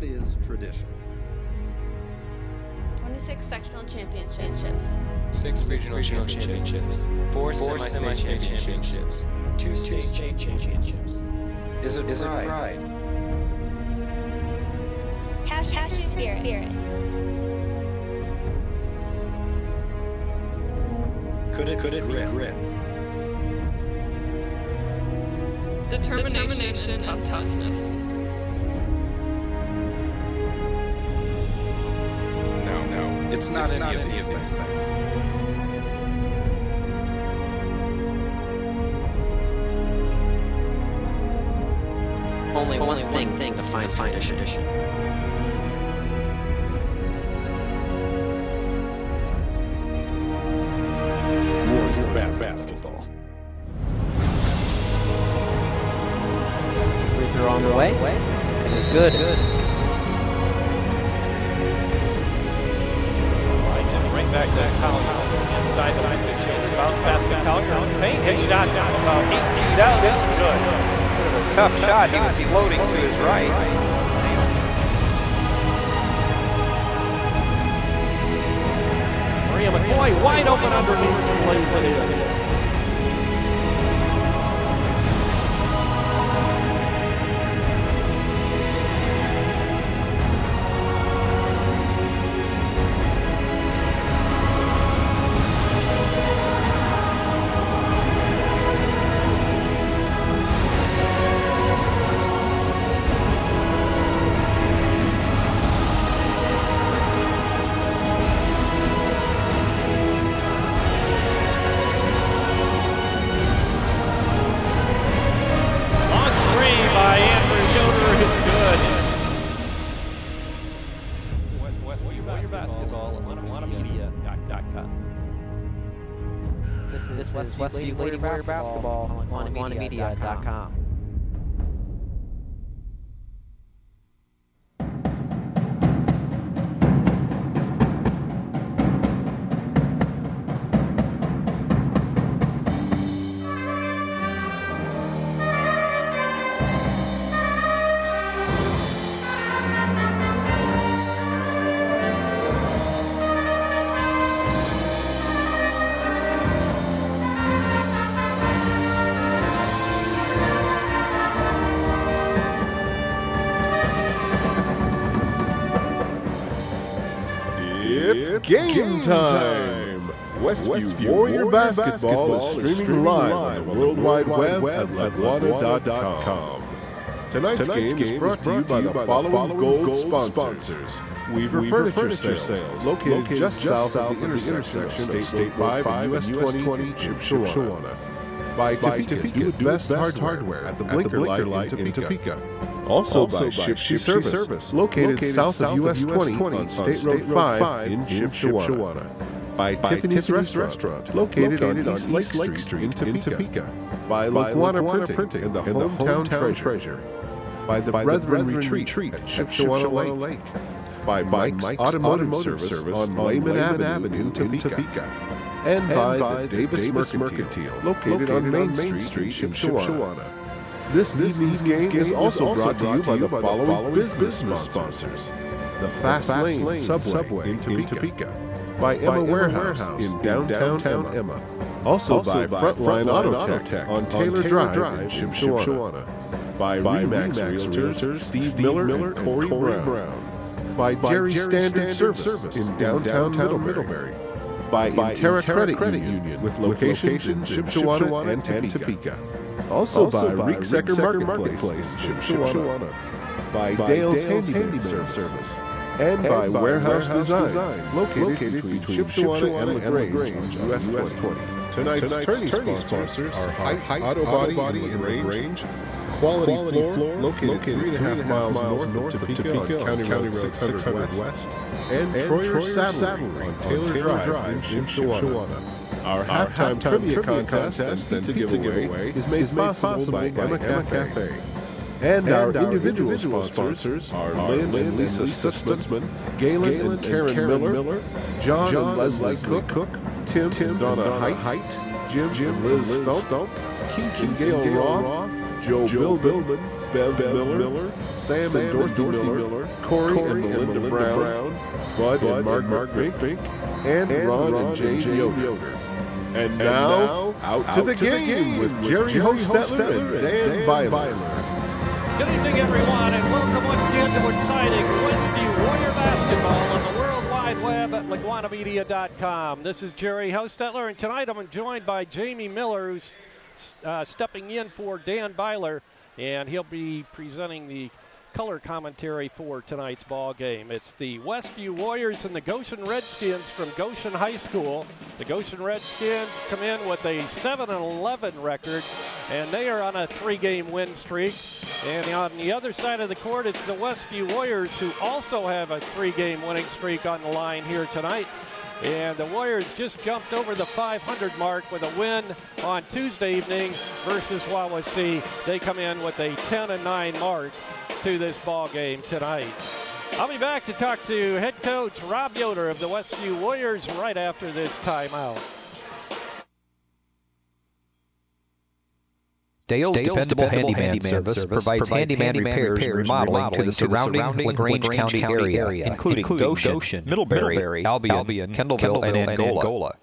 What is tradition? 26 sectional championships. 6 regional championships. 4 semi-state championships. 2 state championships. Is it pride? Passion and spirit. Could it be grit? Determination and toughness. No. It's not any of these things. Only one thing to find tradition. Warrior basketball. Free throw on the way. It is good. Right back to Collier. Inside the pitch. Bounce pass to Collier on the paint. His shot about 8 feet out. It's good. Tough shot. He was floating to his right. Maria McCoy wide open underneath and lays it in. This is Westview Lady Warrior Basketball on WannaMedia.com. It's game time! Westview Warrior Basketball is streaming live on the World Wide Web at LaGuana.com. Tonight's game is brought to you by the following gold sponsors. Weaver Furniture Sales, located just south of the intersection of State Road 5 and US 20 in Shipshewana. By Topeka, do-it-best hardware at the Blinker Light in Topeka. Also by Shipshe Service, located south of US 20 on State Road 5 in Shipshewana. By Tiffany's Restaurant, located on East Lake Street in Topeka. By LaGuana Printing and the Hometown Treasure. By the Brethren Retreat at Shipshewana Lake. By Mike's Automotive Service on Lehman Avenue in Topeka. And by the Davis Mercantile, located on Main Street in Shipshewana. This evening's game is also brought to you by the following business sponsors. The Fast Lane Subway in Topeka. By Emma Warehouse in downtown Emma. Also by Frontline Auto Tech on Taylor Drive in Shipshewana. By Remax Realtors, Steve Miller and Corey Brown. By Jerry Standard Service in downtown Middlebury. By Intera Credit Union with locations in Shipshewana and Topeka. Also by Reeksecker Marketplace, Shipshewana. By Dale's Handyman Service. And by Warehouse Designs, located between Shipshewana and LaGrange on US 20. Tonight's tourney sponsors are Height Auto Body in LaGrange, Quality Floor, located 3.5 miles north of Topeka on County Road 600 West, and Troyer Saddlery on Taylor Drive in Shipshewana. Our halftime trivia contest and pizza giveaway is made possible by Emma Cafe. And our individual sponsors are Lynn and Lisa Stutzman, Galen and Karen Miller, John and Leslie Cook, Tim and Donna Height, Jim and Liz Stump, Keith and Gail Roth, Joe Billman, Bev Miller, Sam and Dorothy Miller, Corey and Melinda Brown, Bud and Margaret Fink, and Ron and Jane Yoder. And now, out to the game with Jerry Hostetler and Dan Byler. Good evening, everyone, and welcome once again to exciting Westview Warrior basketball on the World Wide Web at LaguanaMedia.com. This is Jerry Hostetler, and tonight I'm joined by Jamie Miller, who's stepping in for Dan Byler, and he'll be presenting the color commentary for tonight's ball game. It's the Westview Warriors and the Goshen Redskins from Goshen High School. The Goshen Redskins come in with a 7-11 record, and they are on a 3-game win streak. And on the other side of the court, it's the Westview Warriors, who also have a 3-game winning streak on the line here tonight. And the Warriors just jumped over the 500 mark with a win on Tuesday evening versus Wawasee. They come in with a 10-9 mark to this ball game tonight. I'll be back to talk to head coach Rob Yoder of the Westview Warriors right after this timeout. Dale's dependable handyman service provides handyman repairs and remodeling to the surrounding LaGrange County area, including Goshen, Middlebury, Albion, Kendallville, and Angola.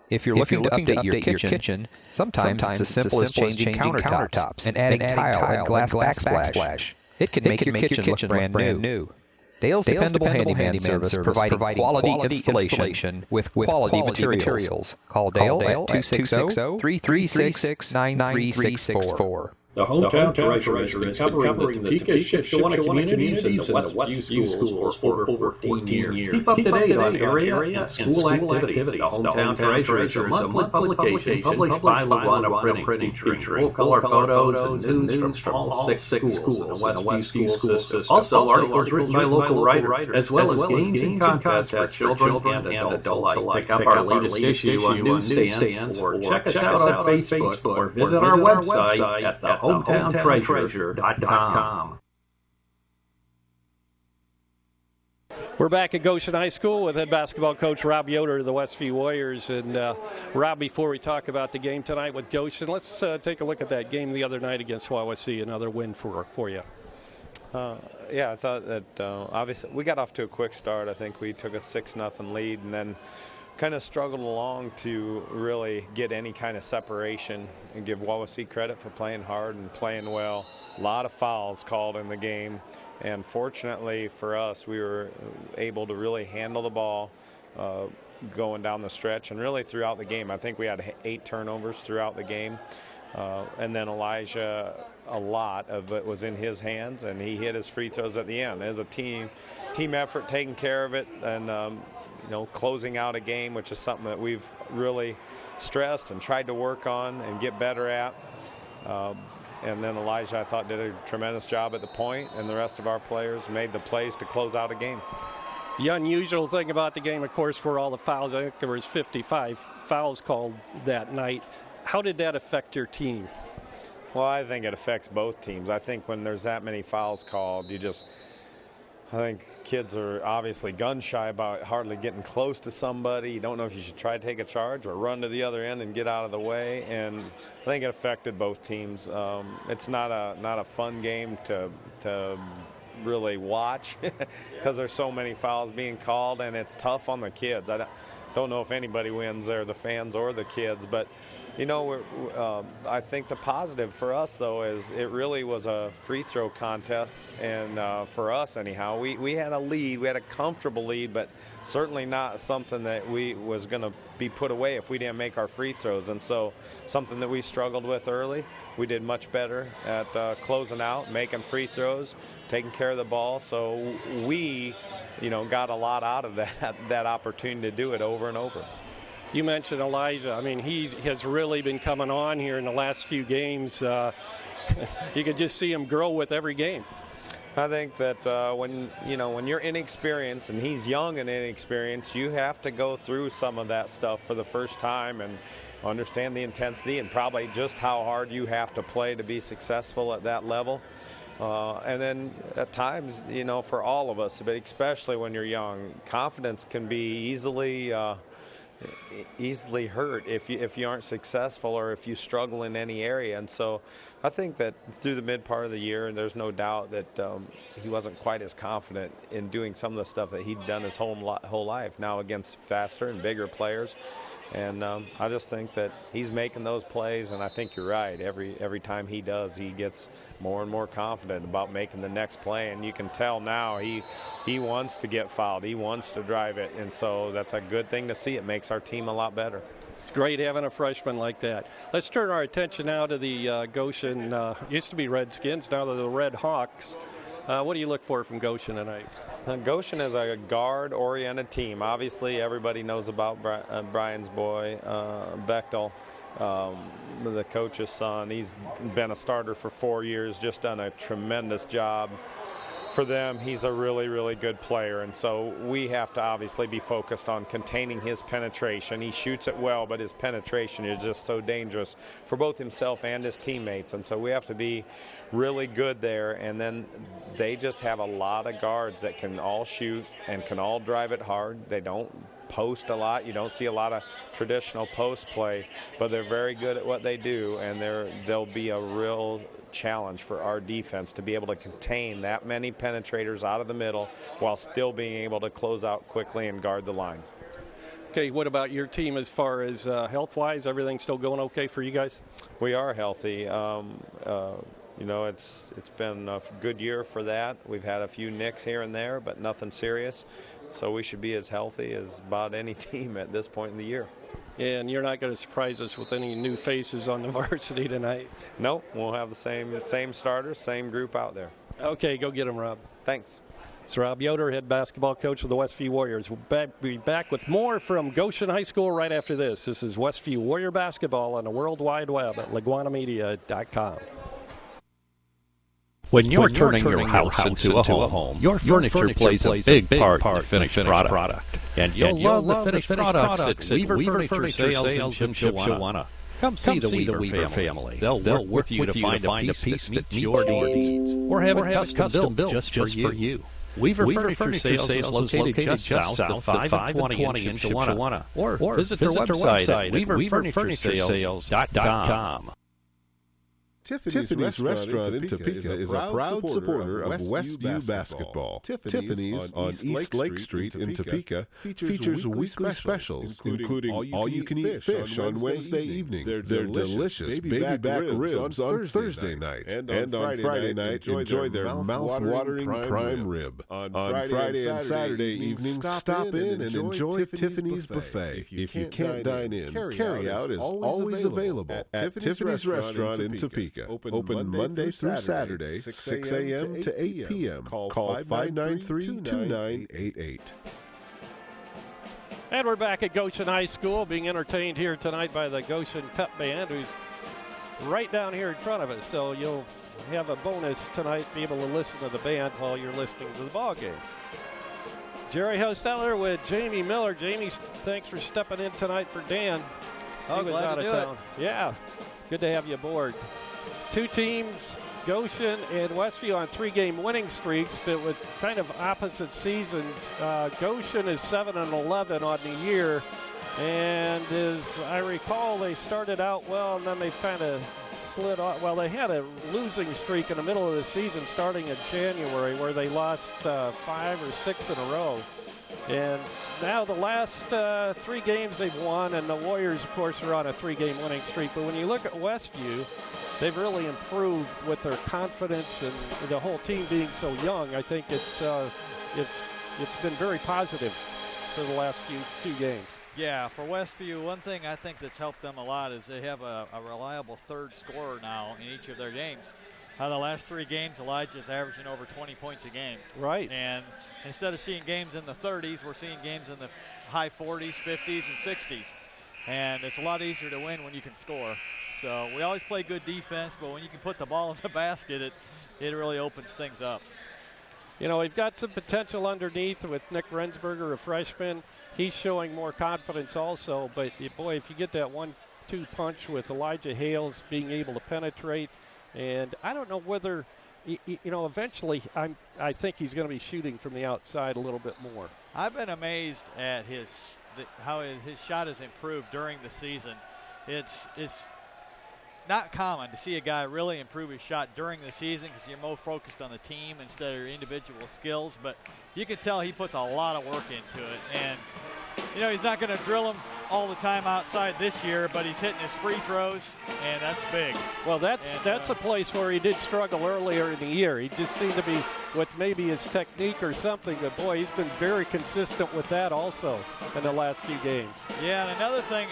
If you're looking to update your kitchen, sometimes it's as simple as changing countertops and adding tile and glass backsplash. It can make your kitchen look brand new. Dale's dependable handyman service providing quality installation with quality materials. Call Dale at 260-336-9364. The hometown treasurer has been covering the Topeka-Shawinigan communities and the Westview schools for over 14 years. Keep up to date on area and school activities. The hometown treasurer is a monthly publication published by Laguna Printing, featuring full-color photos and news from all six schools in the Westview school system. Also, articles written by local writers, as well as games and contests for children and adults alike. Pick up our latest issue on newsstands, or check us out on Facebook, or visit our website at hometown-treasure.com. We're back at Goshen High School with head basketball coach Rob Yoder of the Westview Warriors. And Rob, before we talk about the game tonight with Goshen, let's take a look at that game the other night against Wawasee, another win for you. Yeah, I thought that obviously we got off to a quick start. I think we took a 6-0 lead and then kind of struggled along to really get any kind of separation, and give Wawasee credit for playing hard and playing well. A lot of fouls called in the game, and fortunately for us, we were able to really handle the ball going down the stretch and really throughout the game. I think we had 8 turnovers throughout the game, and then Elijah, a lot of it was in his hands, and he hit his free throws at the end. As a team effort, taking care of it, and closing out a game, which is something that we've really stressed and tried to work on and get better at. And then Elijah, I thought, did a tremendous job at the point, and the rest of our players made the plays to close out a game. The unusual thing about the game, of course, were all the fouls. I think there was 55 fouls called that night. How did that affect your team? Well, I think it affects both teams. I think when there's that many fouls called, I think kids are obviously gun-shy about hardly getting close to somebody. You don't know if you should try to take a charge or run to the other end and get out of the way, and I think it affected both teams. It's not a fun game to really watch because there's so many fouls being called, and it's tough on the kids. I don't know if anybody wins there, the fans or the kids, but I think the positive for us, though, is it really was a free throw contest, and for us, anyhow, we had a lead. We had a comfortable lead, but certainly not something that was going to be put away if we didn't make our free throws, and so something that we struggled with early. We did much better at closing out, making free throws, taking care of the ball, so we got a lot out of that opportunity to do it over and over. You mentioned Elijah. I mean, he has really been coming on here in the last few games. You could just see him grow with every game. I think that when you're inexperienced, and he's young and inexperienced, you have to go through some of that stuff for the first time and understand the intensity and probably just how hard you have to play to be successful at that level. And then at times, for all of us, but especially when you're young, confidence can be easily easily hurt if you aren't successful or if you struggle in any area. And so I think that through the mid part of the year, and there's no doubt that he wasn't quite as confident in doing some of the stuff that he'd done his whole life, now against faster and bigger players. And I just think that he's making those plays, and I think you're right. Every time he does, he gets more and more confident about making the next play. And you can tell now he wants to get fouled. He wants to drive it, and so that's a good thing to see. It makes our team a lot better. It's great having a freshman like that. Let's turn our attention now to the Goshen, used to be Redskins, now they're the Red Hawks. What do you look for from Goshen tonight? Goshen is a guard-oriented team. Obviously, everybody knows about Brian's boy, Bechtel, the coach's son. He's been a starter for 4 years, just done a tremendous job for them. He's a really, really good player, and so we have to obviously be focused on containing his penetration. He shoots it well, but his penetration is just so dangerous for both himself and his teammates, and so we have to be really good there. And then they just have a lot of guards that can all shoot and can all drive it hard. They don't post a lot. You don't see a lot of traditional post play, but they're very good at what they do, and they'll be a real challenge for our defense to be able to contain that many penetrators out of the middle while still being able to close out quickly and guard the line. Okay, what about your team as far as health-wise? Everything still going okay for you guys? We are healthy. You know, it's been a good year for that. We've had a few nicks here and there, but nothing serious. So we should be as healthy as about any team at this point in the year. And you're not going to surprise us with any new faces on the varsity tonight? Nope, we'll have the same starters, same group out there. Okay, go get them, Rob. Thanks. It's Rob Yoder, head basketball coach of the Westview Warriors. We'll be back with more from Goshen High School right after this. This is Westview Warrior Basketball on the World Wide Web at LaguanaMedia.com. When you're turning your house into a home, your furniture plays a big part in the finished product. And you'll love the finished products at Weaver Furniture Sales in Shipshewana. Come see the Weaver family. They'll work with you to find a piece that meets your needs, or have it custom built just for you. Weaver Furniture Sales is located just south of 520 in Shipshewana. Or visit their website at weaverfurnituresales.com. Tiffany's Restaurant in Topeka is a proud supporter of Westview Basketball. Tiffany's on East Lake Street in Topeka features weekly specials, including all-you-can-eat fish on Wednesday evening, their delicious baby back ribs on Thursday night, and on Friday night, enjoy their mouth-watering prime rib. On Friday and Saturday evenings, stop in and enjoy Tiffany's Buffet. If you can't dine in, carry-out is always available at Tiffany's Restaurant in Topeka. Open Monday through Saturday, 6 a.m. to 8 p.m. Call 593-2988. And we're back at Goshen High School, being entertained here tonight by the Goshen Pep Band, who's right down here in front of us. So you'll have a bonus tonight, be able to listen to the band while you're listening to the ball game. Jerry Hostetler with Jamie Miller. Jamie, thanks for stepping in tonight for Dan. He was out of town. Yeah, good to have you aboard. Two teams, Goshen and Westview, on three-game winning streaks, but with kind of opposite seasons. Goshen is 7-11 on the year, and as I recall, they started out well, and then they've kind of slid off. Well, they had a losing streak in the middle of the season starting in January where they lost 5 or 6 in a row. And now the last 3 games they've won, and the Warriors, of course, are on a 3-game winning streak. But when you look at Westview, they've really improved with their confidence and the whole team being so young. I think it's been very positive for the last few games. Yeah, for Westview, one thing I think that's helped them a lot is they have a reliable third scorer now in each of their games. The last 3 games, Elijah's averaging over 20 points a game. Right. And instead of seeing games in the 30s, we're seeing games in the high 40s, 50s, and 60s. And it's a lot easier to win when you can score. So we always play good defense, but when you can put the ball in the basket, it really opens things up. You know, we've got some potential underneath with Nick Rensberger, a freshman. He's showing more confidence also. But, boy, if you get that 1-2 punch with Elijah Hales being able to penetrate, and I don't know whether, eventually I think he's going to be shooting from the outside a little bit more. I've been amazed at his how his shot has improved during the season. It's not common to see a guy really improve his shot during the season because you're more focused on the team instead of your individual skills. But you can tell he puts a lot of work into it. And, you know, he's not going to drill them all the time outside this year, but he's hitting his free throws, and that's big. Well, that's a place where he did struggle earlier in the year. He just seemed to be with maybe his technique or something, but boy, he's been very consistent with that also in the last few games. Yeah, and another thing,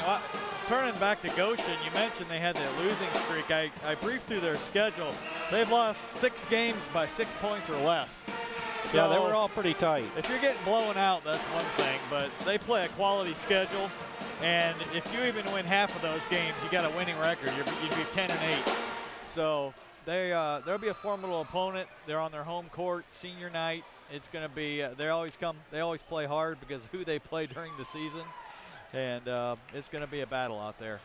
turning back to Goshen, you mentioned they had that losing streak. I briefed through their schedule. They've lost 6 games by 6 points or less. So yeah, they were all pretty tight. If you're getting blown out, that's one thing, but they play a quality schedule. And if you even win half of those games, you got a winning record. You'd be 10-8. So they'll be a formidable opponent. They're on their home court, senior night. It's going to be they always play hard because of who they play during the season, and it's going to be a battle out there.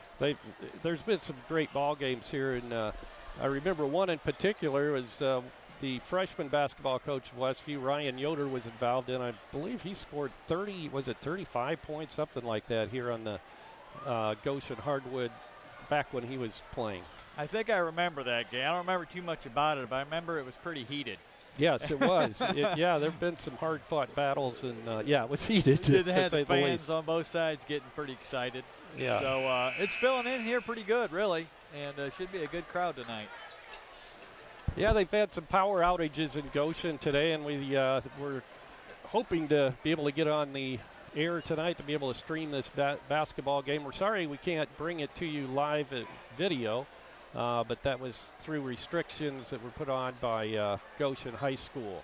There's been some great ball games here, and I remember one in particular was the freshman basketball coach of Westview, Ryan Yoder, was involved in. I believe he scored 35 points, something like that, here on the Goshen hardwood back when he was playing. I think I remember that game. I don't remember too much about it, but I remember it was pretty heated. Yes, it was. Yeah, there have been some hard-fought battles, and yeah, it was heated. They had the fans on both sides getting pretty excited. Yeah. So it's filling in here pretty good, really, and should be a good crowd tonight. Yeah, they've had some power outages in Goshen today, and we're hoping to be able to get on the air tonight to be able to stream this basketball game. We're sorry we can't bring it to you live at video, but that was through restrictions that were put on by Goshen High School,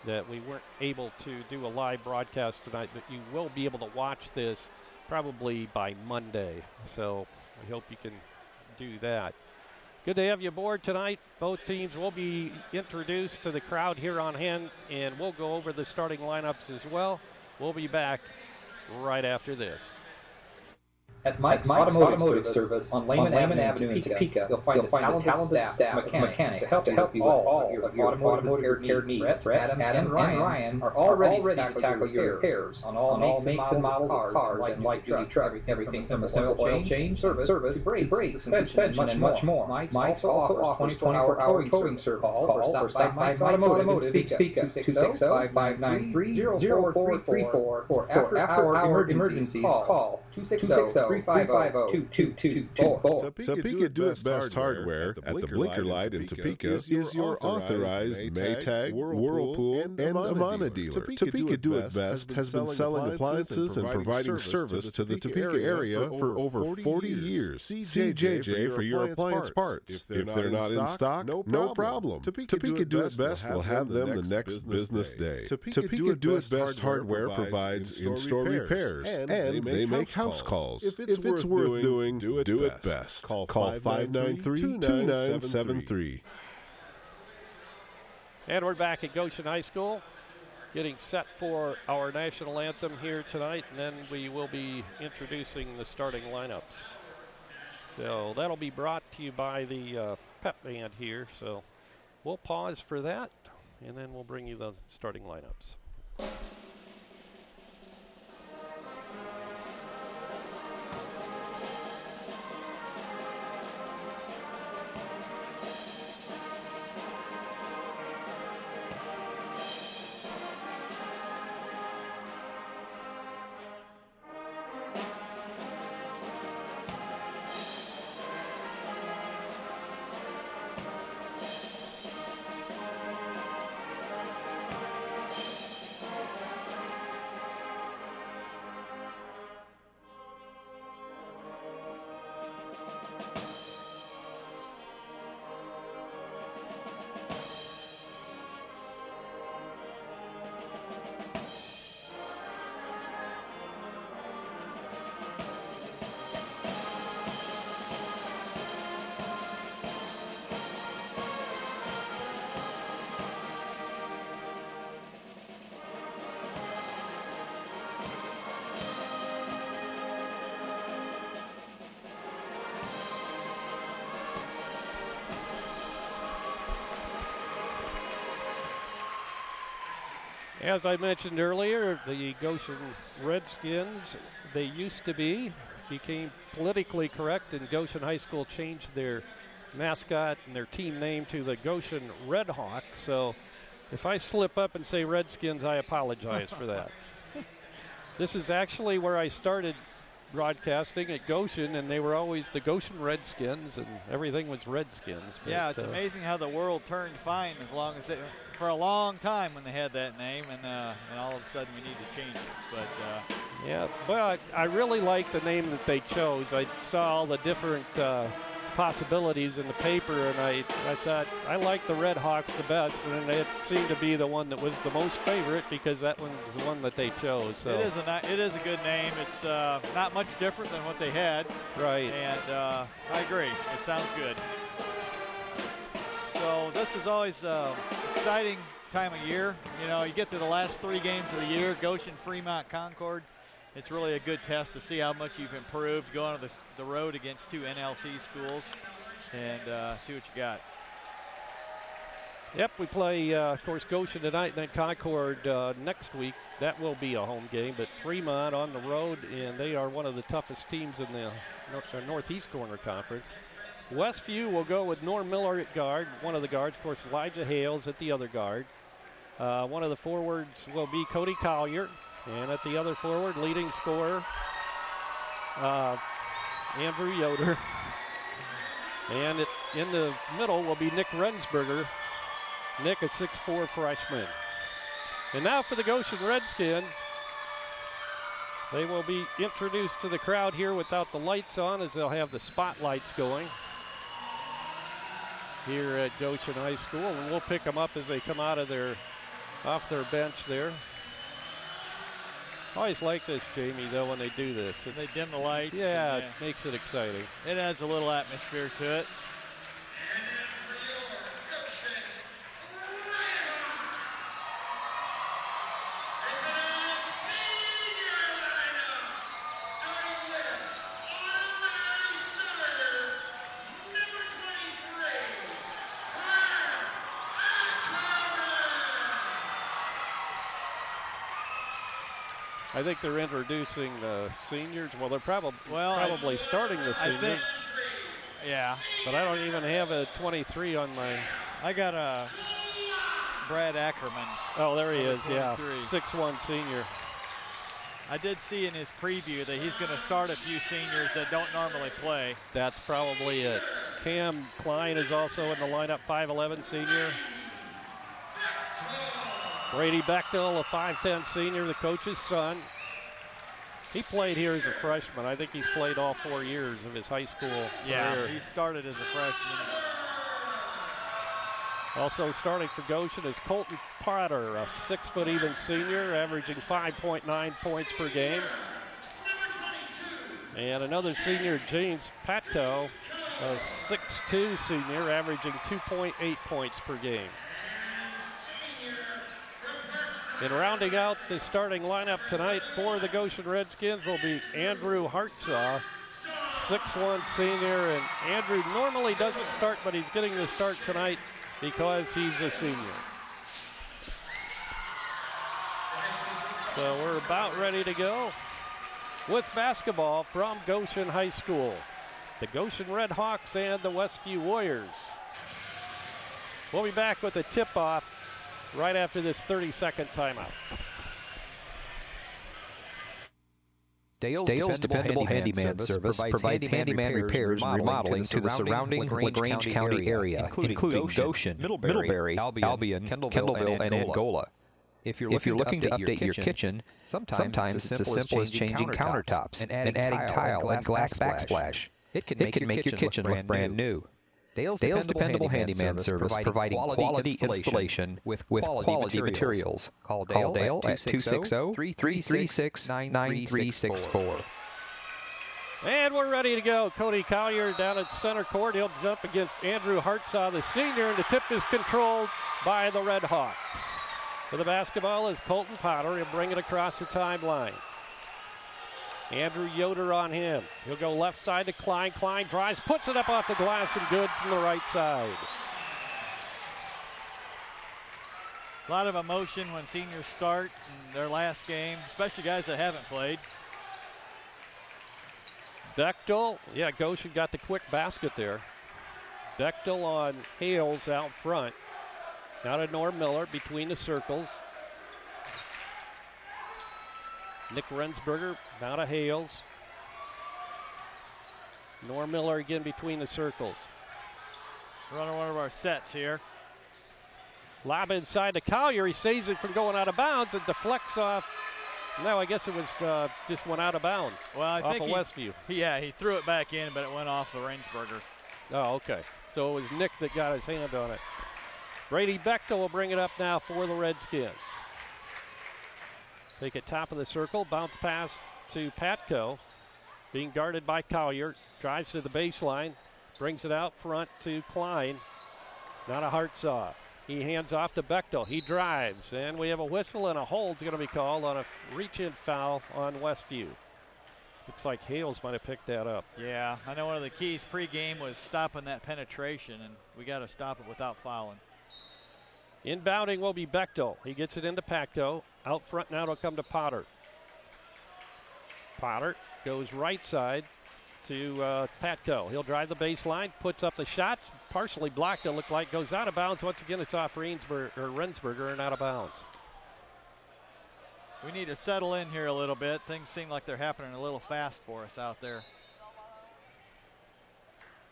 that we weren't able to do a live broadcast tonight, but you will be able to watch this probably by Monday. So we hope you can do that. Good to have you aboard tonight. Both teams will be introduced to the crowd here on hand, and we'll go over the starting lineups as well. We'll be back right after this. At Mike's Automotive Service on Lehman Avenue in Topeka, you'll find a talented staff of mechanics to help you with all of your automotive repair needs. Brett, Adam, and Ryan are all ready to tackle your repairs on all makes and models of cars and light-duty trucks. Everything from oil change, service, brakes, suspension, and much more. Mike's also offers 24-hour towing service. Call or stop by Mike's Automotive in Topeka, 260-593-0434. For after-hour emergencies, call 260-350-2224. Topeka Do It Best Hardware at the Blinker Light in Topeka is your authorized Maytag, Whirlpool, and Amana dealer. Topeka Do It Best has been selling appliances and providing service to the Topeka area for over 40 years. See JJ for your appliance parts. If they're not in stock, no problem. Topeka Do It Best will have them the next business day. Topeka Do It Best Hardware provides in-store repairs, and they make house calls. If it's worth doing, do it best. Call 593-2973. And we're back at Goshen High School, getting set for our national anthem here tonight, and then we will be introducing the starting lineups. So that'll be brought to you by the pep band here. So we'll pause for that, and then we'll bring you the starting lineups. As I mentioned earlier, the Goshen Redskins they used to be. Became politically correct, and Goshen High School changed their mascot and their team name to the Goshen Red Hawks. So if I slip up and say Redskins, I apologize for that. This is actually where I started broadcasting at Goshen, and they were always the Goshen Redskins, and everything was Redskins. But, yeah, it's amazing how the world turned fine as long as for a long time when they had that name, and all of a sudden we need to change it. But yeah, but I really like the name that they chose. I saw all the different possibilities in the paper, and I thought I like the Red Hawks the best, and it seemed to be the one that was the most favorite because that one's the one that they chose. So. It is a good name. It's not much different than what they had. Right. And I agree. It sounds good. So this is always exciting time of year. You know, you get to the last 3 games of the year, Goshen, Fremont, Concord. It's really a good test to see how much you've improved going to the road against 2 NLC schools and see what you got. Yep, we play, of course, Goshen tonight and then Concord next week. That will be a home game, but Fremont on the road, and they are one of the toughest teams in the Northeast Corner Conference. Westview will go with Norm Miller at guard, one of the guards. Of course, Elijah Hales at the other guard. One of the forwards will be Cody Collier. And at the other forward, leading scorer, Andrew Yoder. And in the middle will be Nick Rensberger. Nick, a 6'4" freshman. And now for the Goshen Redskins. They will be introduced to the crowd here without the lights on, as they'll have the spotlights going here at Goshen High School. And we'll pick them up as they come out of off their bench there. I always like this, Jamie, though, when they do this. They dim the lights. Yeah, it makes it exciting. It adds a little atmosphere to it. I think they're introducing the seniors. Well, they're probably starting the seniors. Yeah. But I don't even have a 23 on my. I got a Brad Ackerman. Oh, there he is, 23. yeah. 6'1" senior. I did see in his preview that he's going to start a few seniors that don't normally play. That's probably it. Cam Klein is also in the lineup, 5'11" senior. Brady Bechtel, a 5'10" senior, the coach's son. He played here as a freshman. I think he's played all 4 years of his high school career. He started as a freshman. Also starting for Goshen is Colton Potter, a 6' even senior, averaging 5.9 points per game. And another senior, James Patko, a 6'2" senior, averaging 2.8 points per game. And rounding out the starting lineup tonight for the Goshen Redskins will be Andrew Hartsaw, 6'1" senior. And Andrew normally doesn't start, but he's getting the start tonight because he's a senior. So we're about ready to go with basketball from Goshen High School. The Goshen Red Hawks and the Westview Warriors. We'll be back with a tip-off right after this 30-second timeout. Dale's Dependable Handyman Service provides handyman repairs and remodeling to the surrounding LaGrange County area, including Goshen, Middlebury, Albion, Kendallville, and Angola. If you're looking to update your kitchen, sometimes it's as simple as changing countertops and adding tile and glass backsplash. It can make your kitchen look brand new. Dale's Dependable Handyman Service providing quality installation with quality materials. Call Dale at 260-336-9364. And we're ready to go. Cody Collier down at center court. He'll jump against Andrew Hartsaw, the senior, and the tip is controlled by the Red Hawks. For the basketball is Colton Potter. He'll bring it across the timeline. Andrew Yoder on him. He'll go left side to Klein. Klein drives, puts it up off the glass and good from the right side. A lot of emotion when seniors start in their last game, especially guys that haven't played. Bechtel, yeah, Goshen got the quick basket there. Bechtel on Hales out front. Now to Norm Miller between the circles. Nick Rensberger now to Hales. Norm Miller again between the circles. Running one of our sets here. Lob inside to Collier. He saves it from going out of bounds and deflects off. No, I guess it was just went out of bounds. Well, I off think of Westview. He threw it back in, but it went off the Rensberger. Oh, okay. So it was Nick that got his hand on it. Brady Bechtel will bring it up now for the Redskins. Take it top of the circle. Bounce pass to Patco. Being guarded by Collier. Drives to the baseline. Brings it out front to Klein. Not a Hartsaw. He hands off to Bechtel. He drives. And we have a whistle and a hold's going to be called on a reach-in foul on Westview. Looks like Hales might have picked that up. Yeah, I know one of the keys pregame was stopping that penetration, and we got to stop it without fouling. Inbounding will be Bechtel. He gets it into Patco. Out front now it'll come to Potter. Potter goes right side to Patco. He'll drive the baseline, puts up the shots, partially blocked, it looked like, goes out of bounds. Once again, it's off Rensberger and out of bounds. We need to settle in here a little bit. Things seem like they're happening a little fast for us out there.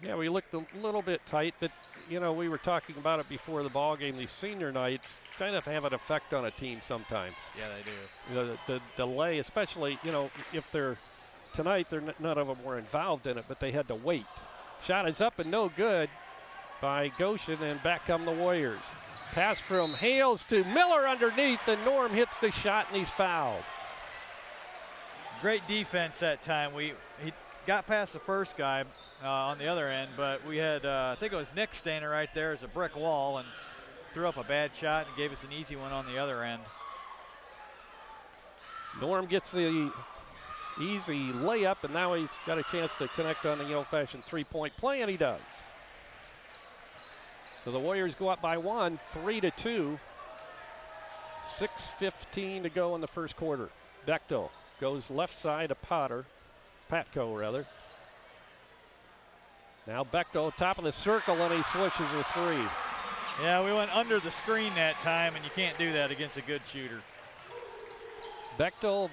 Yeah, we looked a little bit tight, but, you know, we were talking about it before the ball game. These senior nights kind of have an effect on a team sometimes. Yeah, they do. The delay, especially, you know, if they're tonight, none of them were involved in it, but they had to wait. Shot is up and no good by Goshen, and back come the Warriors. Pass from Hales to Miller underneath, and Norm hits the shot, and he's fouled. Great defense that time. He got past the first guy on the other end, but we had, I think it was Nick standing right there as a brick wall and threw up a bad shot and gave us an easy one on the other end. Norm gets the easy layup, and now he's got a chance to connect on the old-fashioned three-point play, and he does. So the Warriors go up by one, 3-2. 6:15 to go in the first quarter. Bechtel goes left side to Patco rather. Now Bechtel, top of the circle, and he swishes a three. Yeah, we went under the screen that time, and you can't do that against a good shooter. Bechtel,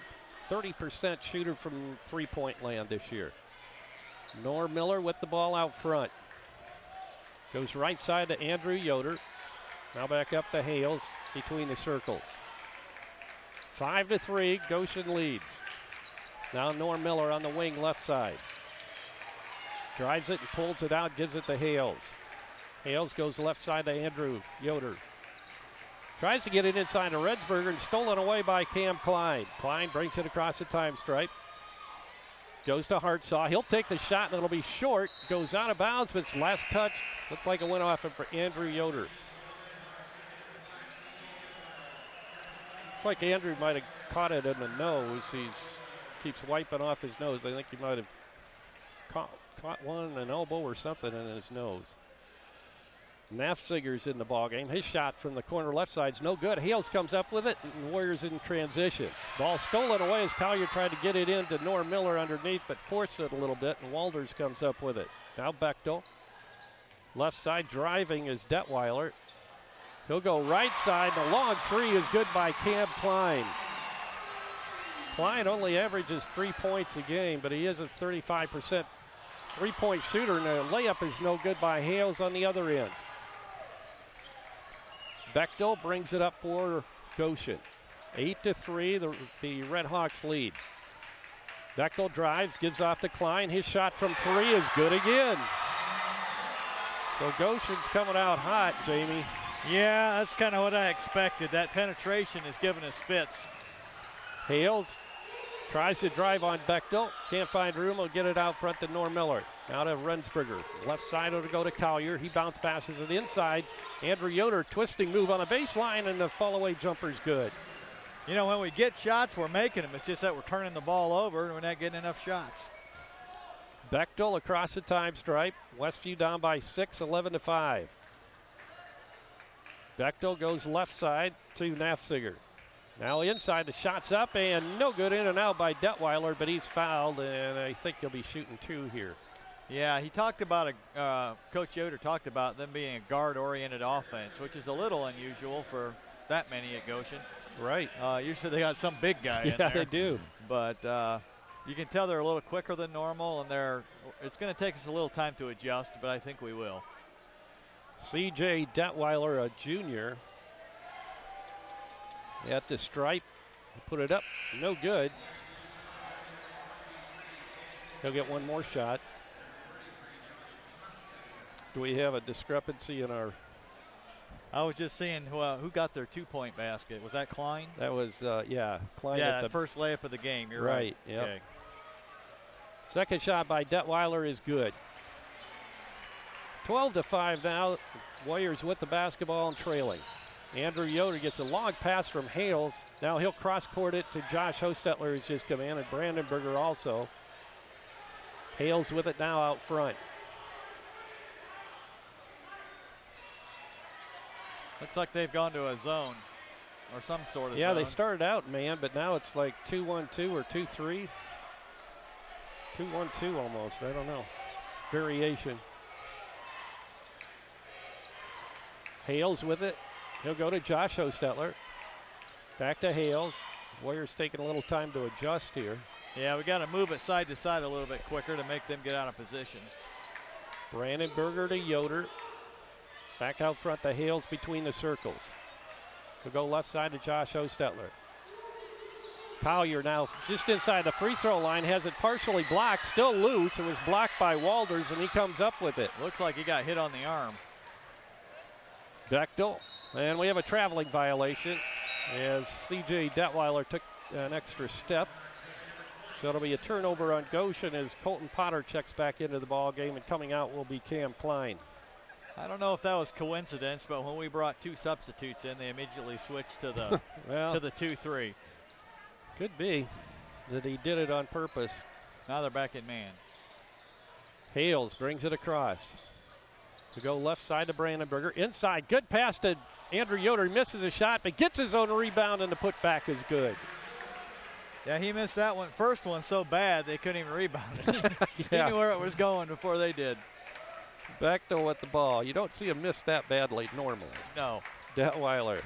30% shooter from three-point land this year. Norm Miller with the ball out front. Goes right side to Andrew Yoder. Now back up to Hales between the circles. 5-3, Goshen leads. Now Norm Miller on the wing left side. Drives it and pulls it out, gives it to Hales. Hales goes left side to Andrew Yoder. Tries to get it inside to Rensberger and stolen away by Cam Klein. Klein brings it across the time stripe. Goes to Hartsaw. He'll take the shot, and it'll be short. Goes out of bounds, but it's last touch. Looked like it went off for Andrew Yoder. It's like Andrew might have caught it in the nose. He keeps wiping off his nose. I think he might have caught one in an elbow or something in his nose. Nafziger's in the ballgame. His shot from the corner left side's no good. Hales comes up with it, and Warriors in transition. Ball stolen away as Collier tried to get it into Norm Miller underneath, but forced it a little bit, and Walders comes up with it. Now Bechtel. Left side driving is Detweiler. He'll go right side, and a long three is good by Cam Klein. Klein only averages 3 points a game, but he is a 35% three-point shooter, and a layup is no good by Hales on the other end. Bechtel brings it up for Goshen. 8-3, the Red Hawks lead. Bechtel drives, gives off to Klein. His shot from three is good again. So Goshen's coming out hot, Jamie. Yeah, that's kind of what I expected. That penetration is giving us fits. Hales tries to drive on Bechtel. Can't find room. He'll get it out front to Norm Miller. Now to Rensberger. Left side will go to Collier. He bounce passes it inside. Andrew Yoder twisting move on the baseline, and the fall-away jumper's good. You know, when we get shots, we're making them. It's just that we're turning the ball over, and we're not getting enough shots. Bechtel across the time stripe. Westview down by 6, 11-5. Bechtel goes left side to Nafziger. Now inside, the shot's up and no good, in and out by Detweiler, but he's fouled, and I think he'll be shooting 2 here. Yeah, he talked about Coach Yoder talked about them being a guard-oriented offense, which is a little unusual for that many at Goshen. Right. Usually they got some big guy in there. Yeah, they do. But you can tell they're a little quicker than normal, and it's going to take us a little time to adjust, but I think we will. C.J. Detweiler, a junior, at the stripe. Put it up. No good. He'll get one more shot. Do we have a discrepancy in our... I was just seeing who got their 2-point basket. Was that Klein? That was, Klein. Yeah, the first layup of the game. You're right. Yep. Okay. Second shot by Detweiler is good. 12-5 now. Warriors with the basketball and trailing. Andrew Yoder gets a long pass from Hales. Now he'll cross-court it to Josh Hostetler, who's just come in, and Brandenburger also. Hales with it now out front. Looks like they've gone to a zone or some sort of zone. They started out man, but now it's like 2-1-2 or 2-3. 2-1-2 almost. I don't know. Variation. Hales with it. He'll go to Josh Hostetler. Back to Hales. Warriors taking a little time to adjust here. Yeah, we got to move it side to side a little bit quicker to make them get out of position. Brandenburger to Yoder. Back out front to Hales between the circles. He'll go left side to Josh Hostetler. Collier now just inside the free throw line, has it partially blocked, still loose. It was blocked by Walders, and he comes up with it. Looks like he got hit on the arm. Bechtel, and we have a traveling violation as C.J. Detweiler took an extra step. So it'll be a turnover on Goshen as Colton Potter checks back into the ball game, and coming out will be Cam Klein. I don't know if that was coincidence, but when we brought 2 substitutes in, they immediately switched to the to the 2-3. Could be that he did it on purpose. Now they're back in man. Hales brings it across. To go left side to Brandenburger. Inside, good pass to Andrew Yoder. He misses a shot, but gets his own rebound, and the putback is good. Yeah, he missed that one. First one so bad they couldn't even rebound it. Yeah. He knew where it was going before they did. Bechtel with the ball. You don't see him miss that badly normally. No. Detweiler.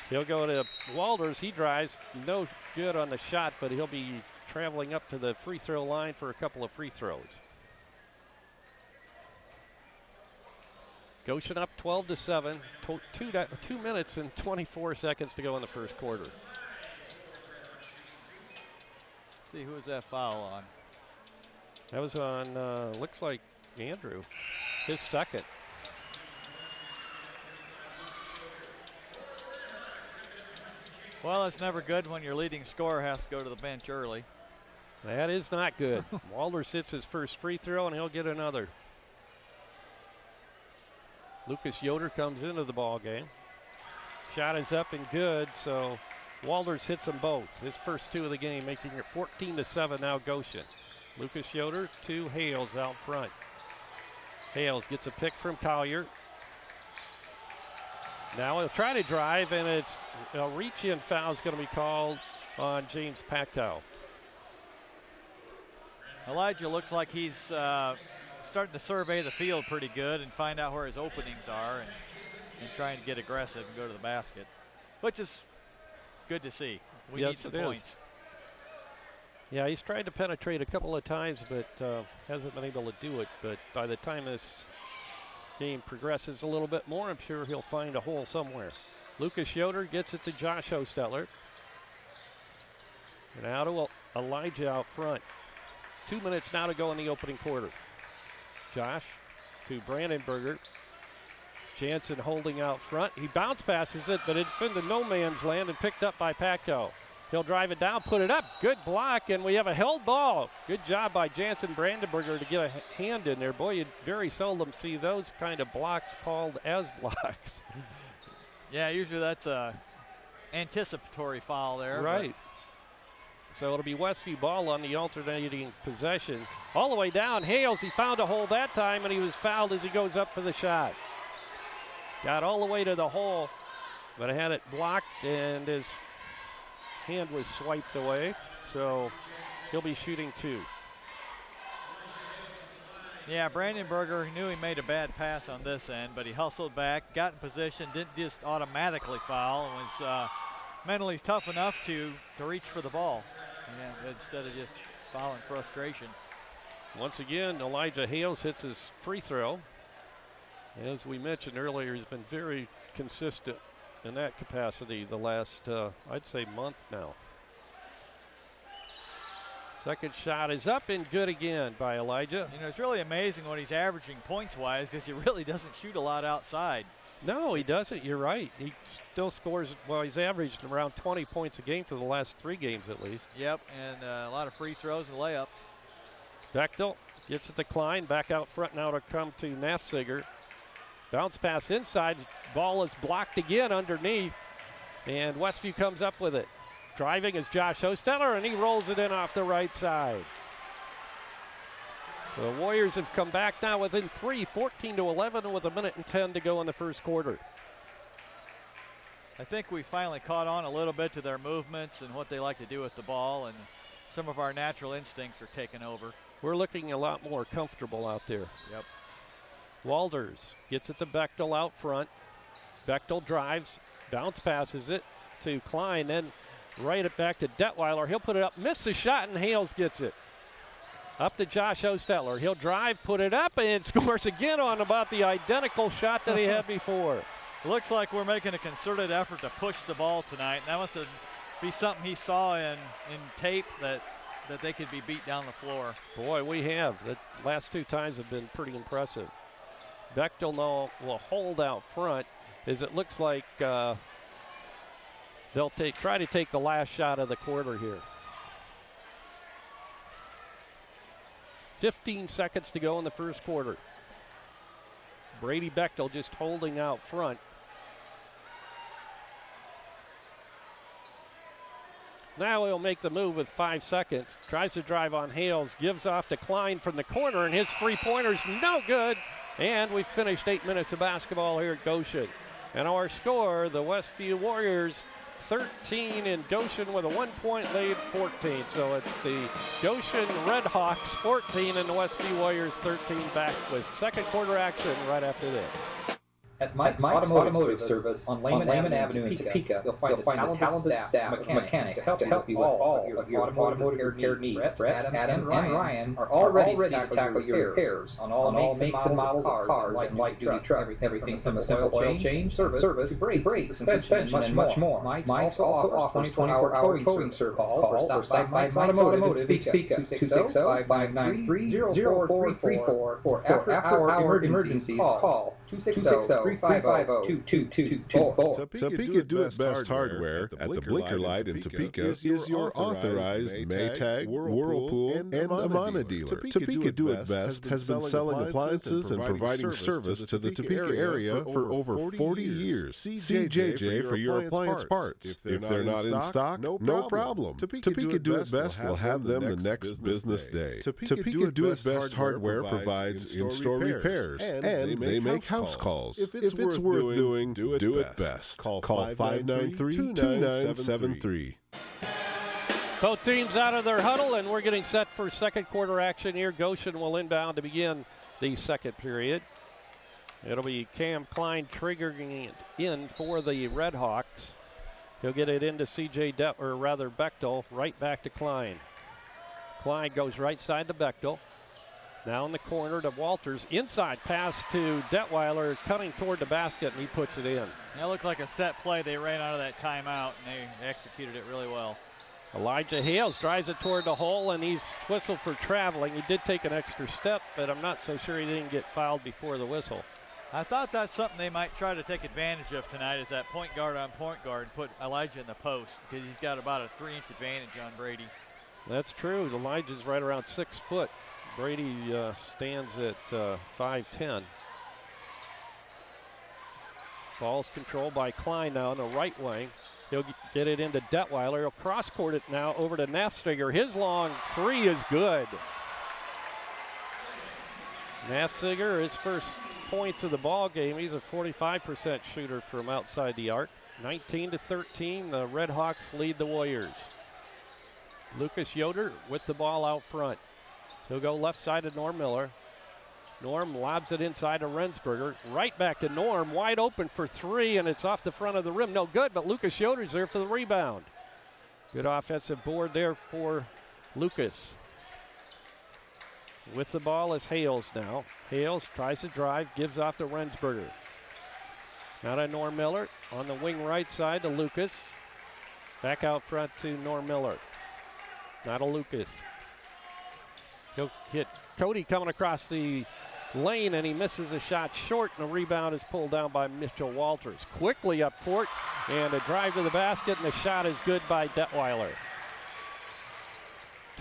He'll go to Walders. He drives. No good on the shot, but he'll be traveling up to the free throw line for a couple of free throws. Goshen up 12-7. 2 minutes and 24 seconds to go in the first quarter. See, who was that foul on? That was on, looks like Andrew, his second. Well, it's never good when your leading scorer has to go to the bench early. That is not good. Walders hits his first free throw, and he'll get another. Lucas Yoder comes into the ball game. Shot is up and good, so Walders hits them both. His first 2 of the game, making it 14-7 now Goshen. Lucas Yoder to Hales out front. Hales gets a pick from Collier. Now he'll try to drive, and it's a reach-in foul is going to be called on James Patkow. Elijah looks like he's starting to survey the field pretty good and find out where his openings are and trying to get aggressive and go to the basket, which is good to see. We need some points. Yeah, he's tried to penetrate a couple of times, but hasn't been able to do it. But by the time this game progresses a little bit more, I'm sure he'll find a hole somewhere. Lucas Yoder gets it to Josh Hostetler. And out to Elijah out front. 2 minutes now to go in the opening quarter. Josh to Brandenburger. Jansen holding out front. He bounce passes it, but it's into no man's land and picked up by Patko. He'll drive it down, put it up. Good block, and we have a held ball. Good job by Jansen Brandenburger to get a hand in there. Boy, you very seldom see those kind of blocks called as blocks. Yeah, usually that's a anticipatory foul there. Right. So it'll be Westview ball on the alternating possession. All the way down, Hales, he found a hole that time, and he was fouled as he goes up for the shot. Got all the way to the hole, but had it blocked, and as hand was swiped away, so he'll be shooting 2. Yeah, Brandenburger knew he made a bad pass on this end, but he hustled back, got in position, didn't just automatically foul, and was mentally tough enough to reach for the ball, and instead of just fouling frustration. Once again, Elijah Hales hits his free throw. As we mentioned earlier, he's been very consistent in that capacity the last, I'd say, month now. Second shot is up and good again by Elijah. You know, it's really amazing what he's averaging points-wise because he really doesn't shoot a lot outside. No, he doesn't. You're right. He still scores, well, he's averaged around 20 points a game for the last 3 games at least. Yep, and a lot of free throws and layups. Bechtel gets it to Klein. Back out front now to come to Nafziger. Bounce pass inside. Ball is blocked again underneath. And Westview comes up with it. Driving is Josh Hostetter, and he rolls it in off the right side. The Warriors have come back now within 3, 14-11 with 1:10 to go in the first quarter. I think we finally caught on a little bit to their movements and what they like to do with the ball, and some of our natural instincts are taking over. We're looking a lot more comfortable out there. Yep. Walters gets it to Bechtel out front. Bechtel drives, bounce passes it to Klein, then right it back to Detweiler. He'll put it up, miss the shot, and Hales gets it. Up to Josh Ostetler. He'll drive, put it up, and scores again on about the identical shot that he had before. Looks like we're making a concerted effort to push the ball tonight. That must be something he saw in tape that they could be beat down the floor. Boy, we have. The last 2 times have been pretty impressive. Bechtel now will hold out front as it looks like they'll try to take the last shot of the quarter here. 15 seconds to go in the first quarter. Brady Bechtel just holding out front. Now he'll make the move with 5 seconds. Tries to drive on Hales, gives off to Klein from the corner, and his 3-pointer's no good. And we've finished 8 minutes of basketball here at Goshen. And our score, the Westview Warriors 13 and Goshen with a 1-point lead, 14. So it's the Goshen Redhawks 14 and the Westview Warriors 13, back with second quarter action right after this. At Mike's Automotive Service on Lehman Avenue in Topeka, you'll find a talented staff of mechanics to help you with all of your automotive repair needs. Brett, Adam, and Ryan are all ready to tackle your repairs on all makes and models of cars and light-duty trucks. Everything from a simple oil change, service, to brakes, suspension, and much more. Mike's also offers 24-hour towing service. Call or stop by Mike's Automotive in Topeka, 260-593-0434. For after-hour emergencies, call 260-350-2224. Topeka Do It Best Hardware at the Blinker Light in Topeka is your authorized Maytag, Whirlpool, and Amana dealer. Topeka Do It Best has been selling appliances and providing service to the Topeka area for over 40 years. See JJ for your appliance parts. If they're not in stock, no problem. Topeka Do It Best will have them the next business day. Topeka Do It Best Hardware provides in-store repairs, and they make house calls. If it's worth doing, do it best. Call 593-2973. Both teams out of their huddle, and we're getting set for second quarter action here. Goshen will inbound to begin the second period. It'll be Cam Klein triggering it in for the Redhawks. He'll get it into Bechtel, right back to Klein. Klein goes right side to Bechtel. Now in the corner to Walters. Inside pass to Detweiler, cutting toward the basket, and he puts it in. That looked like a set play. They ran out of that timeout, and they executed it really well. Elijah Hales drives it toward the hole, and he's whistled for traveling. He did take an extra step, but I'm not so sure he didn't get fouled before the whistle. I thought that's something they might try to take advantage of tonight, is that point guard on point guard and put Elijah in the post, because he's got about a 3-inch advantage on Brady. That's true. Elijah's right around 6 foot. Brady stands at 5'10". Ball's controlled by Klein now in the right wing. He'll get it into Detweiler. He'll cross-court it now over to Nafziger. His long 3 is good. Nafziger, his first points of the ball game. He's a 45% shooter from outside the arc. 19-13, the Red Hawks lead the Warriors. Lucas Yoder with the ball out front. He'll go left side to Norm Miller. Norm lobs it inside to Rensberger. Right back to Norm, wide open for three, and it's off the front of the rim. No good, but Lucas Yoder's there for the rebound. Good offensive board there for Lucas. With the ball is Hales now. Hales tries to drive, gives off to Rensberger. Now to Norm Miller. On the wing right side to Lucas. Back out front to Norm Miller. Now to Lucas. He'll hit Cody coming across the lane, and he misses a shot short, and the rebound is pulled down by Mitchell Walters. Quickly up court, and a drive to the basket, and the shot is good by Detweiler.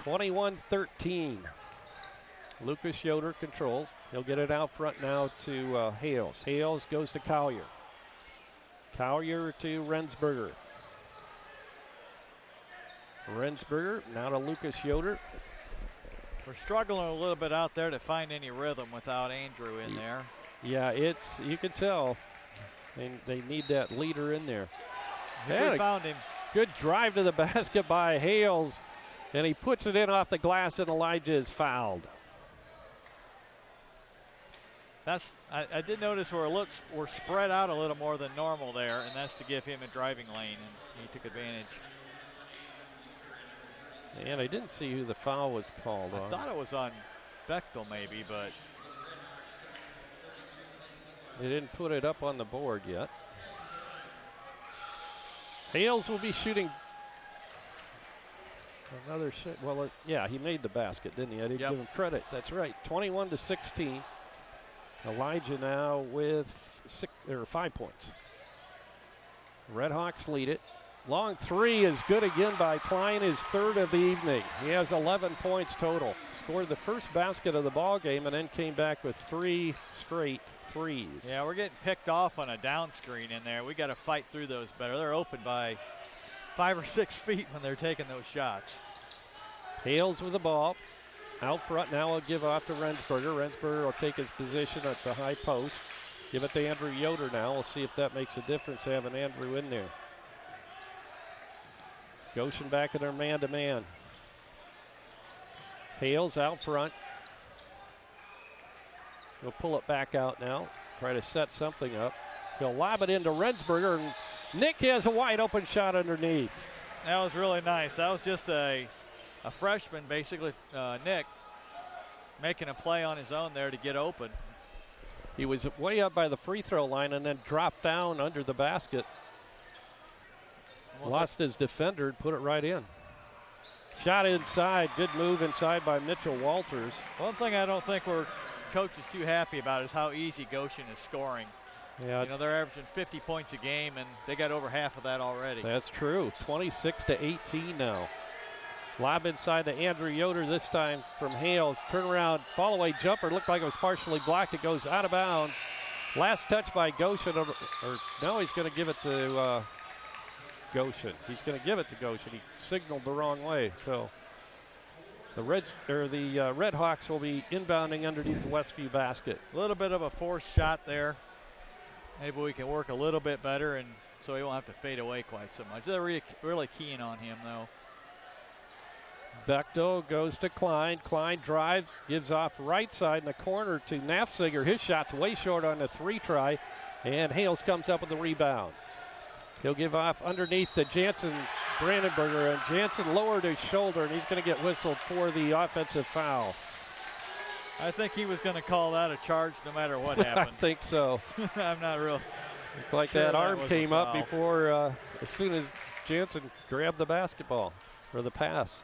21-13. Lucas Yoder controls. He'll get it out front now to Hales. Hales goes to Collier. Collier to Rensberger. Rensberger now to Lucas Yoder. We're struggling a little bit out there to find any rhythm without Andrew in there. Yeah, you can tell. They need that leader in there. We found him. Good drive to the basket by Hales, and he puts it in off the glass, and Elijah is fouled. I did notice we're spread out a little more than normal there, and that's to give him a driving lane, and he took advantage. And I didn't see who the foul was called on. I thought it was on Bechtel maybe, but they didn't put it up on the board yet. Hales will be shooting another shot. Well, yeah, he made the basket, didn't he? I didn't give him credit. That's right. 21-16. Elijah now with 5 points. Red Hawks lead it. Long three is good again by Klein, his third of the evening. He has 11 points total. Scored the first basket of the ball game and then came back with 3 straight threes. Yeah, we're getting picked off on a down screen in there. We got to fight through those better. They're open by 5 or 6 feet when they're taking those shots. Hales with the ball. Out front now will give off to Rensberger. Rensberger will take his position at the high post. Give it to Andrew Yoder now. We'll see if that makes a difference having Andrew in there. Goshen back in their man-to-man. Hales out front. He'll pull it back out now. Try to set something up. He'll lob it into Rensberger, and Nick has a wide open shot underneath. That was really nice. That was just a freshman, basically, Nick, making a play on his own there to get open. He was way up by the free throw line and then dropped down under the basket. Lost his defender and put it right in. Shot inside. Good move inside by Mitchell Walters. One thing I don't think coach is too happy about is how easy Goshen is scoring. Yeah. You know, they're averaging 50 points a game, and they got over half of that already. That's true. 26-18 now. Lob inside to Andrew Yoder, this time from Hales. Turnaround, fall away jumper. Looked like it was partially blocked. It goes out of bounds. Last touch by Goshen. No, he's going to give it to Goshen. He's going to give it to Goshen. He signaled the wrong way. So the Red Hawks will be inbounding underneath the Westview basket. A little bit of a forced shot there. Maybe we can work a little bit better, and so he won't have to fade away quite so much. They're really keen on him, though. Bechtel goes to Klein. Klein drives, gives off right side in the corner to Nafziger. His shot's way short on the 3 try, and Hales comes up with the rebound. He'll give off underneath to Jansen Brandenburger, and Jansen lowered his shoulder, and he's going to get whistled for the offensive foul. I think he was going to call that a charge no matter what happened. I think so. I'm not real. Looked like that arm came up before, as soon as Jansen grabbed the basketball, or the pass.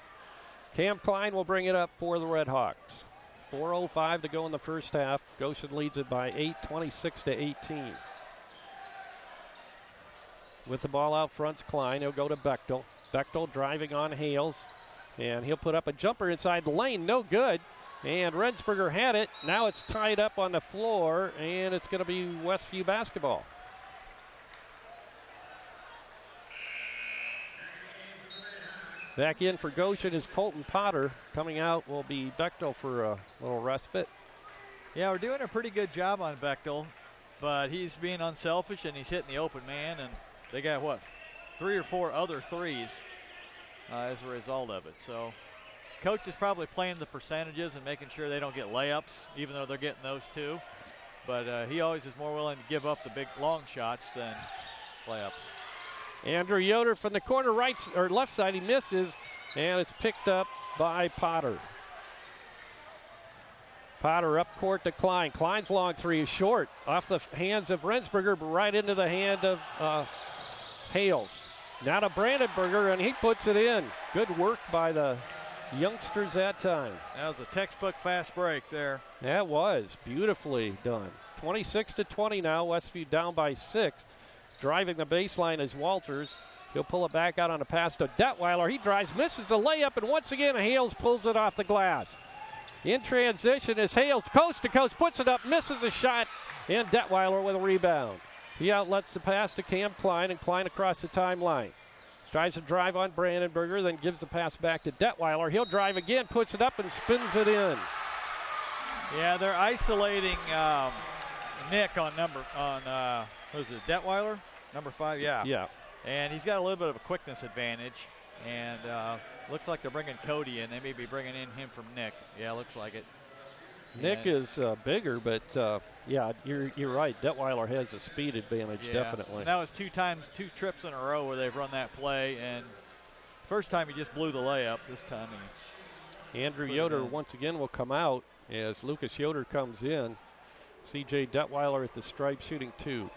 Cam Klein will bring it up for the Red Hawks. 4:05 to go in the first half. Goshen leads it by 8, 26-18. With the ball out front's Klein. He'll go to Bechtel. Bechtel driving on Hales, and he'll put up a jumper inside the lane. No good. And Rensberger had it. Now it's tied up on the floor, and it's going to be Westview basketball. Back in for Goshen is Colton Potter. Coming out will be Bechtel for a little respite. Yeah, we're doing a pretty good job on Bechtel, but he's being unselfish and he's hitting the open man, and they got, what, 3 or 4 other threes as a result of it. So coach is probably playing the percentages and making sure they don't get layups, even though they're getting those too. But he always is more willing to give up the big long shots than layups. Andrew Yoder from the corner right or left side, he misses, and it's picked up by Potter. Potter up court to Klein. Klein's long three is short, off the hands of Rensberger, but right into the hand of Hales. Now to Brandenburger, and he puts it in. Good work by the youngsters that time. That was a textbook fast break there. That was beautifully done. 26-20 now. Westview down by 6. Driving the baseline is Walters. He'll pull it back out on a pass to Detweiler. He drives, misses the layup, and once again Hales pulls it off the glass. In transition is Hales, coast to coast, puts it up, misses a shot, and Detweiler with a rebound. He outlets the pass to Cam Klein, and Klein across the timeline. Tries to drive on Brandenburger, then gives the pass back to Detweiler. He'll drive again, puts it up, and spins it in. Yeah, they're isolating Nick on what is it, Detweiler? Number 5, yeah. Yeah. And he's got a little bit of a quickness advantage. And looks like they're bringing Cody in. They may be bringing in him from Nick. Yeah, looks like it. Nick is bigger, but yeah, you're right. Detweiler has a speed advantage, definitely. And that was 2 trips in a row where they've run that play. And first time he just blew the layup. This time Andrew Yoder once again will come out as Lucas Yoder comes in. C.J. Detweiler at the stripe shooting 2.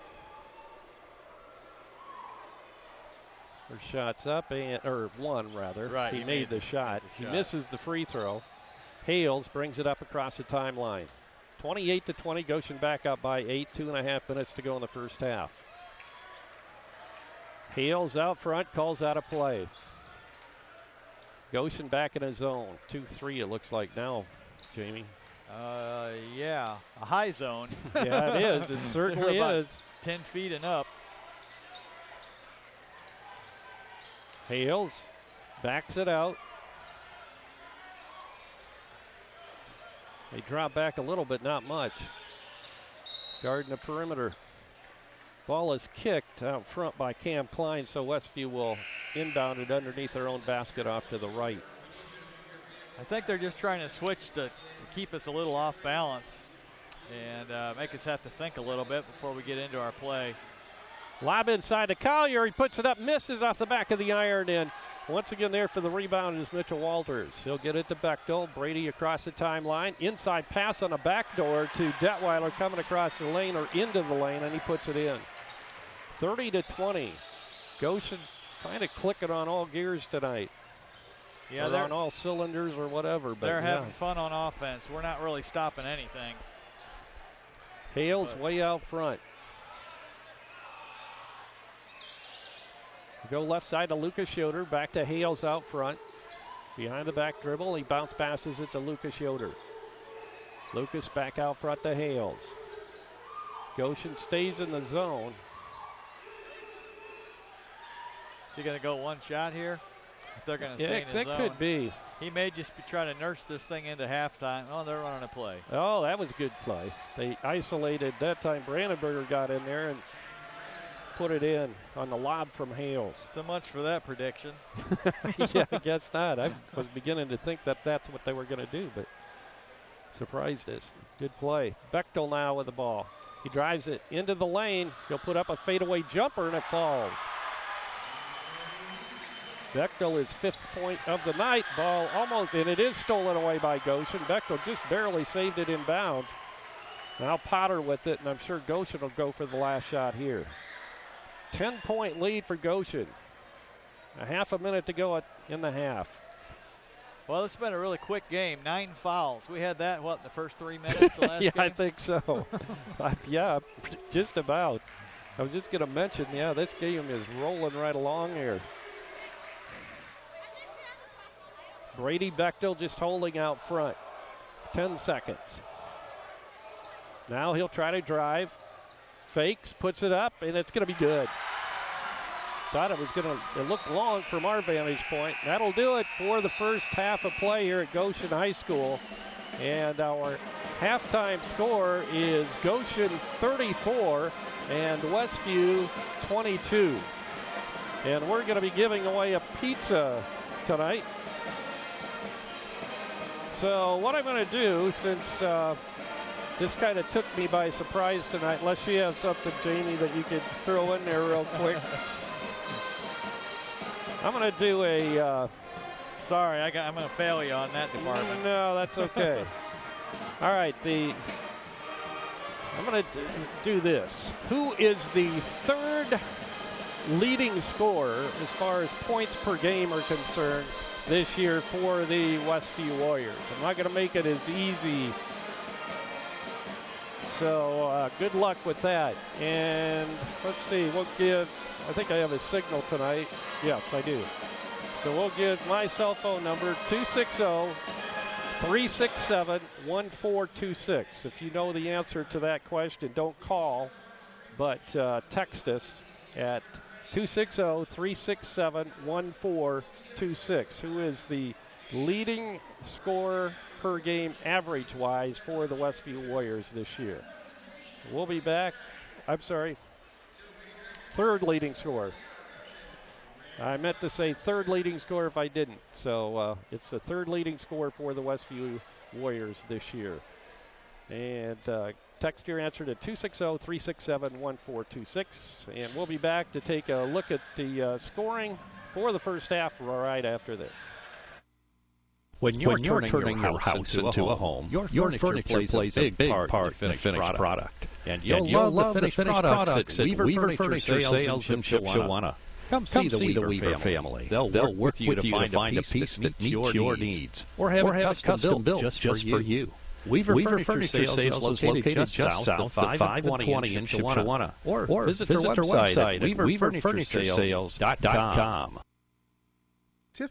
Her shot's up, or 1 rather. Right, he made the shot. He misses the free throw. Hales brings it up across the timeline. 28-20, Goshen back up by 8. 2.5 minutes to go in the first half. Hales out front, calls out a play. Goshen back in his zone. 2-3 it looks like now, Jamie. Yeah, a high zone. Yeah, it is. It certainly is. 10 feet and up. Hales backs it out. They drop back a little bit, not much. Guarding the perimeter. Ball is kicked out front by Cam Klein, so Westview will inbound it underneath their own basket off to the right. I think they're just trying to switch to keep us a little off balance and make us have to think a little bit before we get into our play. Lob inside to Collier. He puts it up, misses off the back of the iron, and once again there for the rebound is Mitchell Walters. He'll get it to Bechtel. Brady across the timeline. Inside pass on a backdoor to Detweiler coming across the lane or into the lane, and he puts it in. 30-20. Goshen's kind of clicking on all gears tonight. Yeah, they're on all cylinders or whatever. But they're having fun on offense. We're not really stopping anything. Hales way out front. Go left side to Lucas Yoder. Back to Hales out front. Behind the back dribble, he bounce passes it to Lucas Yoder. Lucas back out front to Hales. Goshen stays in the zone. Is he going to go one shot here? If they're going to stay in his zone. That could be. He may just be trying to nurse this thing into halftime. Oh, they're running a play. Oh, that was good play. They isolated that time. Brandenburger got in there and put it in on the lob from Hales. So much for that prediction. Yeah, I guess not. I was beginning to think that that's what they were going to do, but surprised us. Good play. Bechtel now with the ball. He drives it into the lane. He'll put up a fadeaway jumper, and it falls. Bechtel is 5th point of the night. Ball almost, and it is stolen away by Goshen. Bechtel just barely saved it in bounds. Now Potter with it, and I'm sure Goshen will go for the last shot here. 10-point lead for Goshen. A half a minute to go in the half. Well, it's been a really quick game. 9 fouls. We had that, what, in the first 3 minutes of the last yeah, game? I think so. Yeah, just about. I was just going to mention, yeah, this game is rolling right along here. Brady Bechtel just holding out front. 10 seconds. Now he'll try to drive. Fakes, puts it up, and it's going to be good. Thought it looked long from our vantage point. That'll do it for the first half of play here at Goshen High School. And our halftime score is Goshen 34 and Westview 22. And we're going to be giving away a pizza tonight. So what I'm going to do, since this kind of took me by surprise tonight, unless you have something, Jamie, that you could throw in there real quick. I'm going to do a... Sorry, I'm going to fail you on that department. No, that's okay. All right, I'm going to do this. Who is the third leading scorer as far as points per game are concerned this year for the Westview Warriors? I'm not going to make it as easy. So good luck with that. And let's see, we'll give, I think I have a signal tonight. Yes, I do. So we'll give my cell phone number, 260-367-1426. If you know the answer to that question, don't call, but text us at 260-367-1426. Who is the leading scorer per game average-wise for the Westview Warriors this year? We'll be back. I'm sorry. Third leading scorer. I meant to say third leading scorer if I didn't. So it's the third leading scorer for the Westview Warriors this year. And text your answer to 260-367-1426. And we'll be back to take a look at the scoring for the first half right after this. When you're turning your house into a home, your furniture plays a big part in the finished product. And you'll love the finished products that Weaver Furniture Sales and Shipshewana. Come see the Weaver family. They'll work with you to find a piece that meets your needs, or have it custom built just for you. Weaver Furniture Sales is located just south of 520 in Shipshewana. Or visit their website at weaverfurnituresales.com.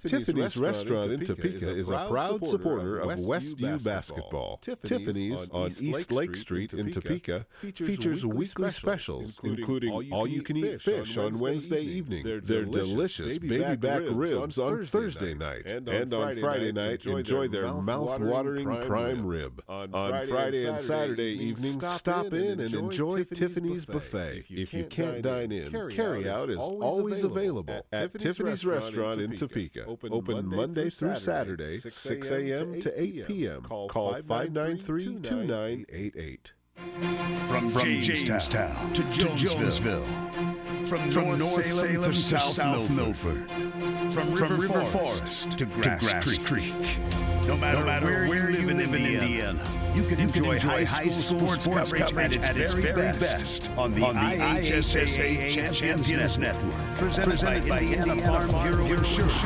Tiffany's Restaurant in Topeka is a proud supporter of Westview basketball. Tiffany's on East Lake Street in Topeka features weekly specials, including all-you-can-eat fish on Wednesday evening, their delicious baby back ribs on Thursday night, and on Friday night, enjoy their mouth-watering prime rib. On Friday and Saturday evenings, stop in and enjoy Tiffany's buffet. If you can't dine in, carry-out is always available at Tiffany's Restaurant in Topeka. Open Monday through Saturday, 6 a.m. to 8 p.m. Call 593-2988. From Jamestown to Jonesville. From North Salem to South Milford. From River Forest to Grass Creek. No matter where you live in Indiana, you can enjoy high school sports coverage at its very best on the IHSAA Champions Network. Presented by Indiana Farm Bureau Insurance.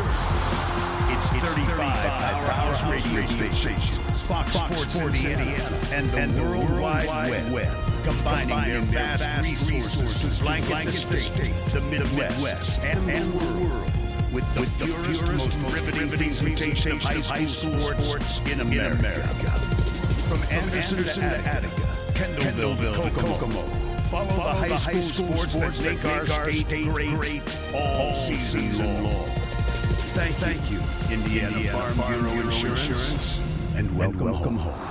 It's 35 powerhouse radio stations, Fox Sports Indiana, and the World Wide Web, combining their vast resources to blanket the state, the Midwest, and the world with the purest, most riveting presentation of high school sports in America. From Anderson to Attica, Kendallville to Kokomo. Follow the high school sports that make our state great all season long. Thank you, Indiana Farm Bureau Insurance, and welcome home.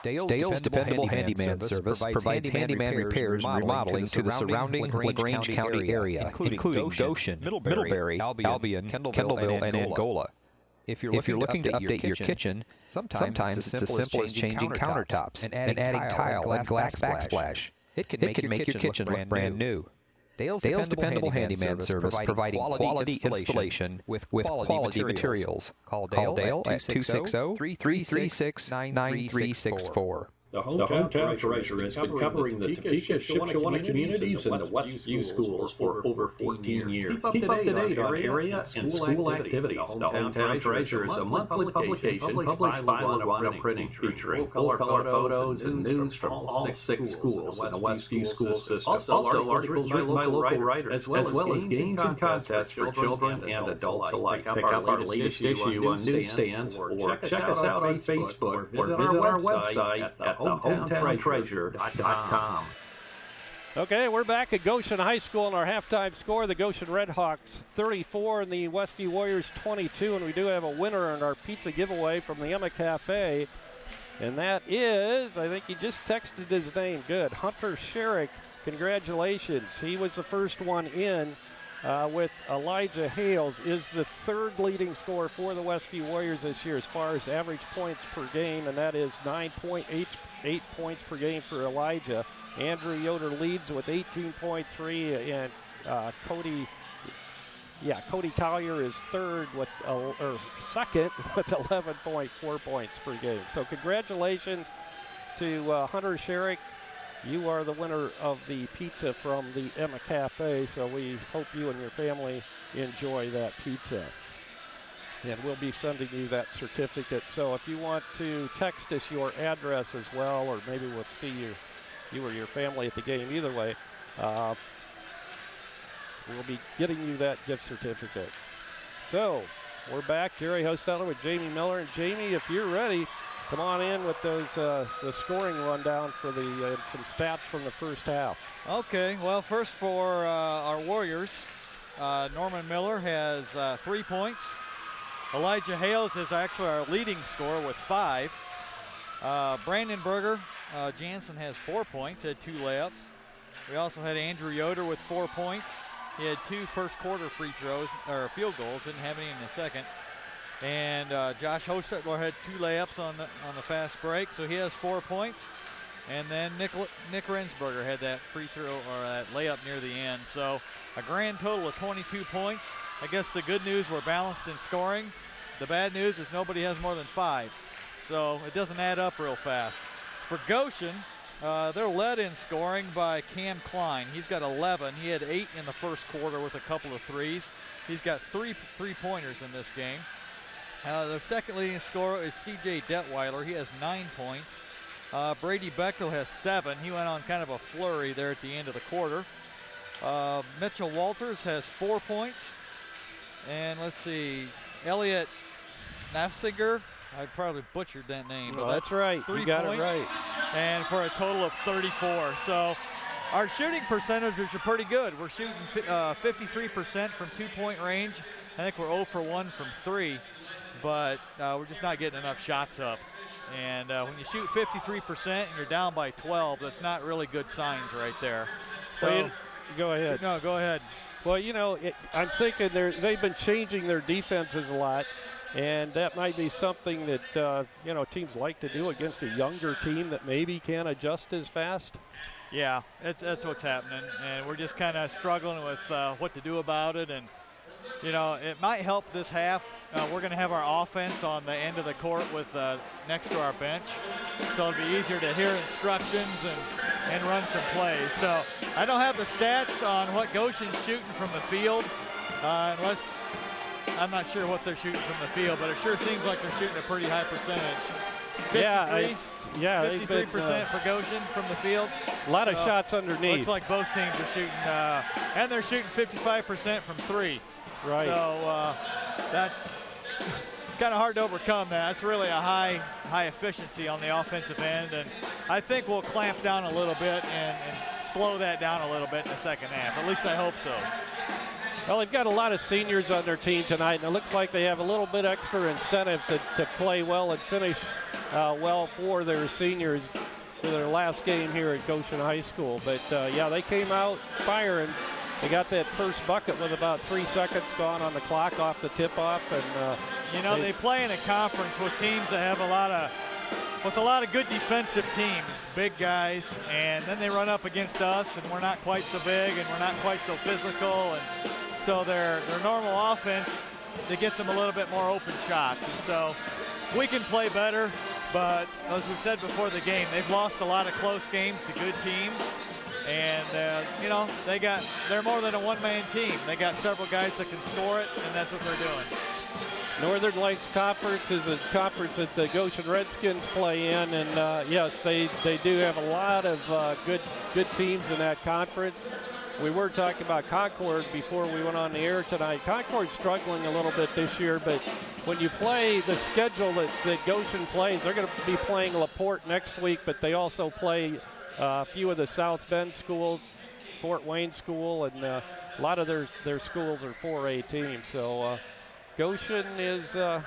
Dale's Dependable Handyman Service provides handyman repairs and remodeling to the surrounding LaGrange County area, including Goshen, Middlebury, Albion, Kendallville, and Angola. If you're looking to update your kitchen, sometimes it's as simple as changing countertops and adding tile and glass backsplash. It can make your kitchen look brand new. Dale's Dependable Handyman Service providing quality installation with quality materials. Call Dale at 260-336-9364. The hometown treasurer has been covering the Topeka, Shipshewana communities and the Westview schools for over 14 years. Keep up to date on area and school activities. The hometown treasurer is a monthly publication published by Laguna Printing, featuring color photos and news from all 6 schools in the Westview school system. Also articles written by local writers, as well as games and contests for children and adults alike. Pick up our latest issue on newsstands or check us out on Facebook or visit our website at thehometown.treasure.com. Okay, we're back at Goshen High School and our halftime score. The Goshen Redhawks 34 and the Westview Warriors 22. And we do have a winner in our pizza giveaway from the Emma Cafe. And that is, I think he just texted his name. Good. Hunter Sherrick. Congratulations. He was the first one in with Elijah Hales. Is the third leading scorer for the Westview Warriors this year as far as average points per game. And that is 9.8 points per game for Elijah. Andrew Yoder leads with 18.3, and Cody Collier is second with 11.4 points per game. So congratulations to Hunter Sherrick. You are the winner of the pizza from the Emma Cafe, so we hope you and your family enjoy that pizza. And we'll be sending you that certificate. So if you want to text us your address as well, or maybe we'll see you or your family at the game, either way, we'll be getting you that gift certificate. So we're back. Jerry Hostetler with Jamie Miller. And Jamie, if you're ready, come on in with those the scoring rundown for the some stats from the first half. Okay, well, first for our Warriors, Norman Miller has 3 points. Elijah Hales is actually our leading scorer with 5. Brandon Berger Jansen has 4 points, had 2 layups. We also had Andrew Yoder with 4 points. He had 2 first quarter free throws, or field goals, didn't have any in the second. And Josh Hostetler had 2 layups on the fast break, so he has 4 points. And then Nick Rensberger had that free throw, or that layup near the end. So a grand total of 22 points. I guess the good news, we're balanced in scoring. The bad news is nobody has more than 5. So it doesn't add up real fast. For Goshen, they're led in scoring by Cam Klein. He's got 11. He had 8 in the first quarter with a couple of threes. He's got 3 three-pointers in this game. Their second leading scorer is C.J. Detweiler. He has 9 points. Brady Bechtel has 7. He went on kind of a flurry there at the end of the quarter. Mitchell Walters has 4 points. And let's see, Elliot Nafsiger, I probably butchered that name. Well, but that's right. 3 you got points, it right. And for a total of 34. So our shooting percentages are pretty good. We're shooting 53% from 2-point range. I think we're 0 for 1 from 3, but we're just not getting enough shots up. And when you shoot 53% and you're down by 12, that's not really good signs right there. So well, go ahead. No, go ahead. Well, you know, I'm thinking they've been changing their defenses a lot, and that might be something that, you know, teams like to do against a younger team that maybe can't adjust as fast. Yeah, that's what's happening, and we're just kind of struggling with what to do about it. And, you know, it might help this half. We're going to have our offense on the end of the court with next to our bench, so it'll be easier to hear instructions and run some plays. So I don't have the stats on what Goshen's shooting from the field, unless I'm not sure what they're shooting from the field, but it sure seems like they're shooting a pretty high percentage. 53% for Goshen from the field. A lot of shots underneath. Looks like both teams are shooting, and they're shooting 55% from 3. Right. So that's kind of hard to overcome that. That's really a high efficiency on the offensive end, and I think we'll clamp down a little bit and slow that down a little bit in the second half. At least I hope so. Well, they've got a lot of seniors on their team tonight, and it looks like they have a little bit extra incentive to play well and finish well for their seniors for their last game here at Goshen High School. But, yeah, they came out firing. They got that first bucket with about 3 seconds gone on the clock off the tip-off. And you know, they play in a conference with teams that have a lot of good defensive teams, big guys, and then they run up against us, and we're not quite so big, and we're not quite so physical, and so their normal offense, that gets them a little bit more open shots. And so we can play better, but as we said before the game, they've lost a lot of close games to good teams. And, you know, they're more than a one-man team. They got several guys that can score it, and that's what they're doing. Northern Lights Conference is a conference that the Goshen Redskins play in, and yes, they do have a lot of good teams in that conference. We were talking about Concord before we went on the air tonight. Concord's struggling a little bit this year, but when you play the schedule that Goshen plays, they're going to be playing LaPorte next week, but they also play a few of the South Bend schools, Fort Wayne School, and a lot of their schools are 4A teams. So Goshen is a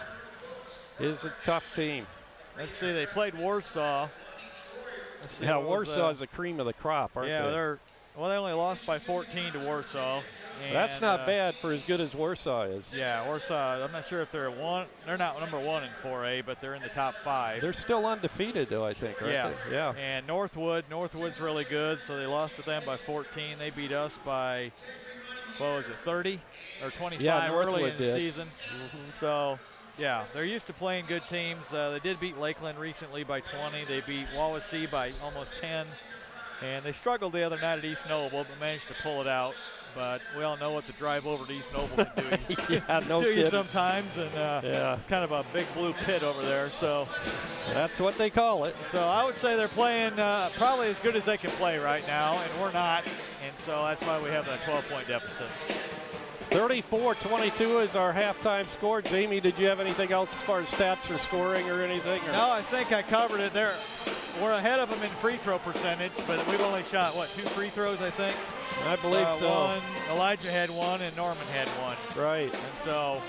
tough team. Let's see, they played Warsaw. Yeah, Warsaw is the cream of the crop, aren't they? Yeah, they only lost by 14 to Warsaw. And, that's not bad for as good as Warsaw is. Yeah, Warsaw, I'm not sure if they're not number 1 in 4A, but they're in the top 5. They're still undefeated, though, I think, right? Yes. Yeah. And Northwood's really good, so they lost to them by 14. They beat us by, what was it, 30 or 25 early in the season. So, yeah, they're used to playing good teams. They did beat Lakeland recently by 20. They beat Wawasee by almost 10. And they struggled the other night at East Noble, but managed to pull it out. But we all know what the drive over to East Noble can do. Yeah, no kidding. You sometimes, and it's kind of a big blue pit over there. So that's what they call it. So I would say they're playing probably as good as they can play right now, and we're not. And so that's why we have that 12-point deficit. 34-22 is our halftime score. Jamie, did you have anything else as far as stats or scoring or anything? Or? No, I think I covered it there. We're ahead of them in free throw percentage, but we've only shot, 2 free throws, I think? I believe so. One, Elijah had one, and Norman had one. Right. And so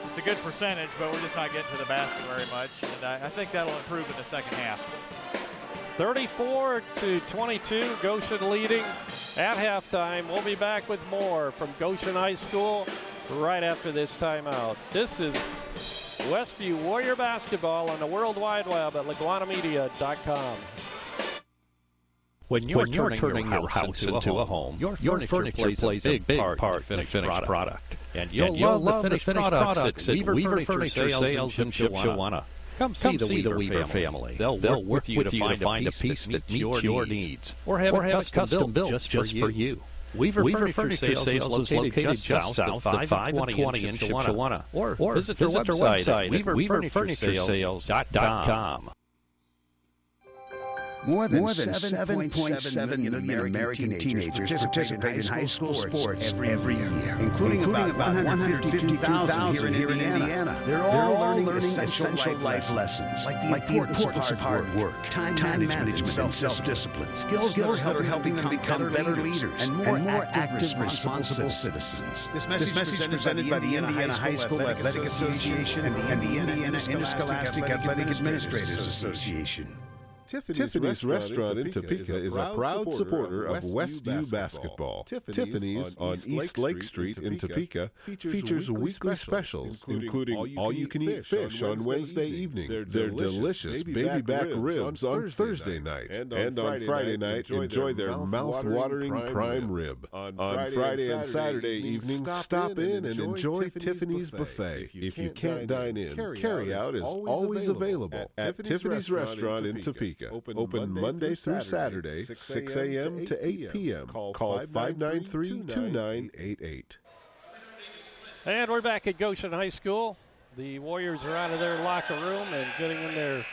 it's a good percentage, but we're just not getting to the basket very much. And I think that'll improve in the second half. 34-22, Goshen leading at halftime. We'll be back with more from Goshen High School right after this timeout. This is Westview Warrior Basketball on the World Wide Web at LaguanaMedia.com. When you're turning your house into a home, your furniture plays a big part in the finished product. And you'll love the finished products at Weaver Furniture Sales in Shipshewana. Come see the Weaver family. They'll work with you to find a piece that meets your needs, or have it custom built just for you. Weaver Furniture Sales is located just south of 520 in Shipshewana. Or visit their website at weaverfurnituresales.com. More than 7.7 million American teenagers participate in high school sports every year, including about 152,000 here in Indiana. They're all learning essential life lessons, like the importance of hard work, time management, and self-discipline, skills that are helping them become better leaders and more active, responsible citizens. This message is presented by the Indiana High School Athletic Association and the Indiana Interscholastic Athletic Administrators Association. Tiffany's Restaurant in Topeka is a proud supporter of Westview Basketball. Tiffany's on East Lake Street in Topeka features weekly specials, including all-you-can-eat fish on Wednesday evening, their delicious baby back ribs on Thursday night, and on Friday night, enjoy their mouth-watering prime rib. On Friday and Saturday evenings, stop in and enjoy Tiffany's Buffet. If you can't dine in, carry-out is always available at Tiffany's Restaurant in Topeka. Open Monday through Saturday, 6 a.m. to 8 p.m. Call 593-2988. And we're back at Goshen High School. The Warriors are out of their locker room and getting in their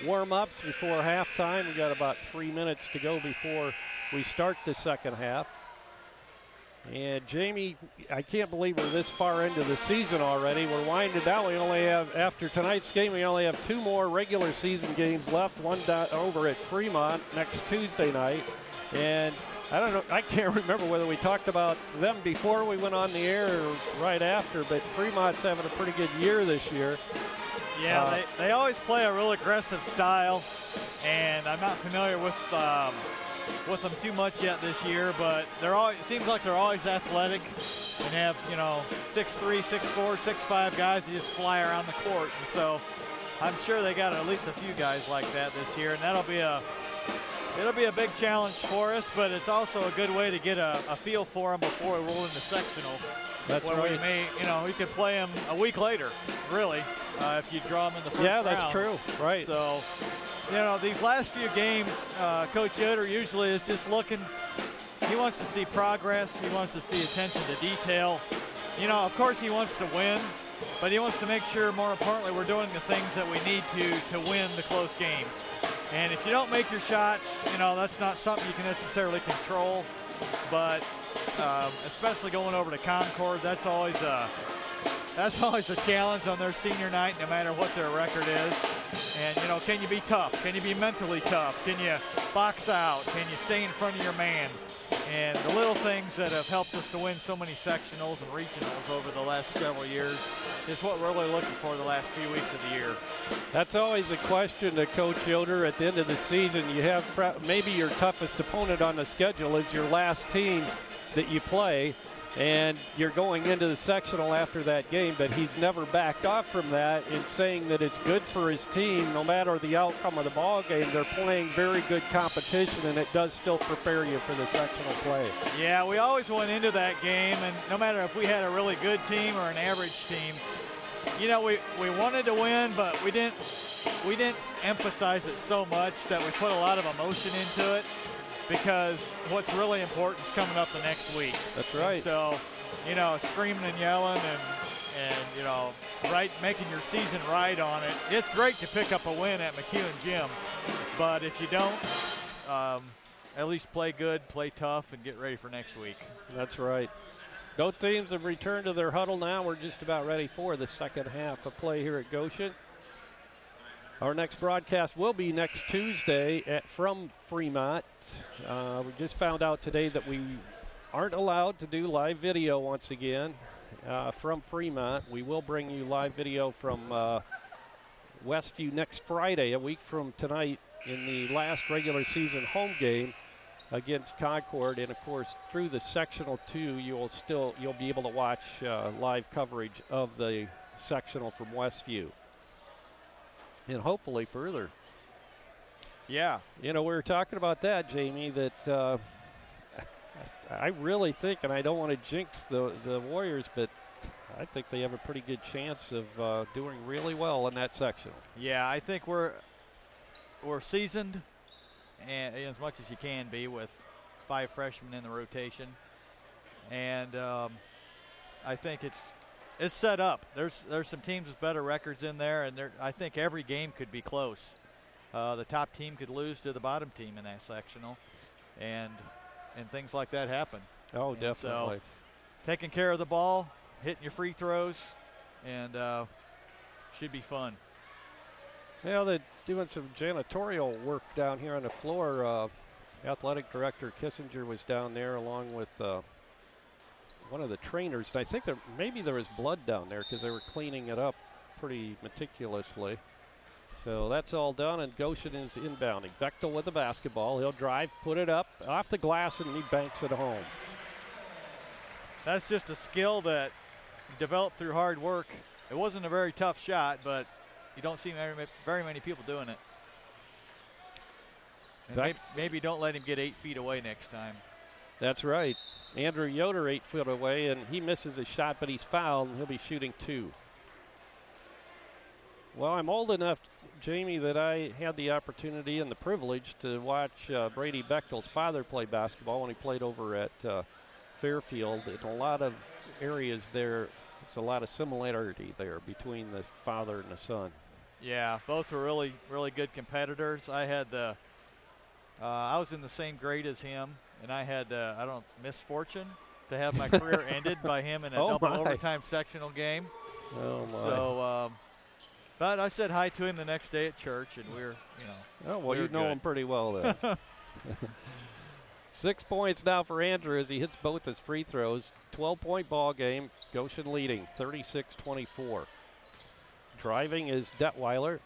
warm-ups before halftime. We got about 3 minutes to go before we start the second half. And Jamie, I can't believe we're this far into the season already. We're winding down. We only have, after tonight's game, we only have 2 more regular season games left. One over at Fremont next Tuesday night. And I don't know, I can't remember whether we talked about them before we went on the air or right after, but Fremont's having a pretty good year this year. Yeah, they always play a real aggressive style, and I'm not familiar with them too much yet this year, but it seems like they're always athletic and have, 6'3", 6'4", 6'5" guys that just fly around the court. And so I'm sure they got at least a few guys like that this year, and it'll be a big challenge for us, but it's also a good way to get a feel for them before we roll into sectional. That's where right. we may, we could play them a week later, really, if you draw them in the first round. Yeah, that's true, right. So, these last few games, Coach Yoder usually is just looking, he wants to see progress, he wants to see attention to detail. Of course he wants to win, but he wants to make sure, more importantly, we're doing the things that we need to win the close games. And if you don't make your shots, that's not something you can necessarily control, but especially going over to Concord, that's always a challenge on their senior night, no matter what their record is. And, you know, can you be tough? Can you be mentally tough? Can you box out? Can you stay in front of your man? And the little things that have helped us to win so many sectionals and regionals over the last several years is what we're really looking for the last few weeks of the year. That's always a question to Coach Yoder at the end of the season. You have maybe your toughest opponent on the schedule is your last team that you play, and you're going into the sectional after that game, but he's never backed off from that in saying that it's good for his team. No matter the outcome of the ball game, they're playing very good competition, and it does still prepare you for the sectional play. Yeah, we always went into that game, and no matter if we had a really good team or an average team, you know, we wanted to win, but we didn't emphasize it so much that we put a lot of emotion into it, because what's really important is coming up the next week. That's right. And so, you know, screaming and yelling and you know, making your season right on it. It's great to pick up a win at McEwen Gym, but if you don't, at least play good, play tough, and get ready for next week. That's right. Both teams have returned to their huddle now. We're just about ready for the second half of play here at Goshen. Our next broadcast will be next Tuesday from Fremont. We just found out today that we aren't allowed to do live video once again from Fremont. We will bring you live video from Westview next Friday, a week from tonight, in the last regular season home game against Concord. And of course, through the sectional 2, you'll be able to watch live coverage of the sectional from Westview. And hopefully further. Yeah. You know, we were talking about that, Jamie, that I really think, and I don't want to jinx the Warriors, but I think they have a pretty good chance of doing really well in that section. Yeah, I think we're seasoned, and as much as you can be, with 5 freshmen in the rotation. And I think it's set up. There's some teams with better records in there, and I think every game could be close. The top team could lose to the bottom team in that sectional, and things like that happen. Oh, and definitely. So, taking care of the ball, hitting your free throws, and should be fun. Yeah, they're doing some janitorial work down here on the floor. Athletic Director Kissinger was down there along with one of the trainers. And I think maybe there was blood down there because they were cleaning it up pretty meticulously. So that's all done, and Goshen is inbounding. Bechtel with the basketball. He'll drive, put it up, off the glass, and he banks it home. That's just a skill that developed through hard work. It wasn't a very tough shot, but you don't see very many people doing it. And maybe don't let him get 8 feet away next time. That's right. Andrew Yoder 8 feet away, and he misses a shot, but he's fouled, and he'll be shooting 2. Well, I'm old enough, Jamie, that I had the opportunity and the privilege to watch Brady Bechtel's father play basketball when he played over at Fairfield. In a lot of areas there's a lot of similarity there between the father and the son. Yeah, both were really, really good competitors. I was in the same grade as him, and I had, misfortune to have my career ended by him in a double overtime sectional game. Oh, my. So, but I said hi to him the next day at church, and we were, Oh, well, you know him pretty well then. 6 points now for Andrew as he hits both his free throws. 12-point ball game. Goshen leading 36-24. Driving is Detweiler.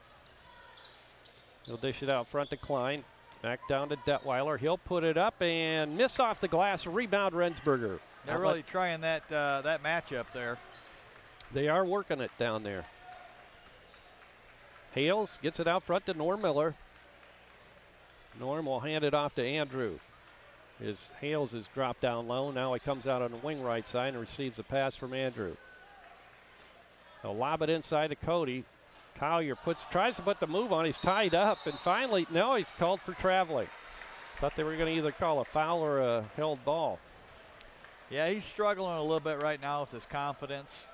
He'll dish it out front to Klein. Back down to Detweiler. He'll put it up and miss off the glass. Rebound Rensberger. They're really trying that matchup there. They are working it down there. Hales gets it out front to Norm Miller. Norm will hand it off to Andrew. Hales is dropped down low. Now he comes out on the wing right side and receives a pass from Andrew. They'll lob it inside to Cody. Collier tries to put the move on. He's tied up, and finally, no, he's called for traveling. Thought they were going to either call a foul or a held ball. Yeah, he's struggling a little bit right now with his confidence,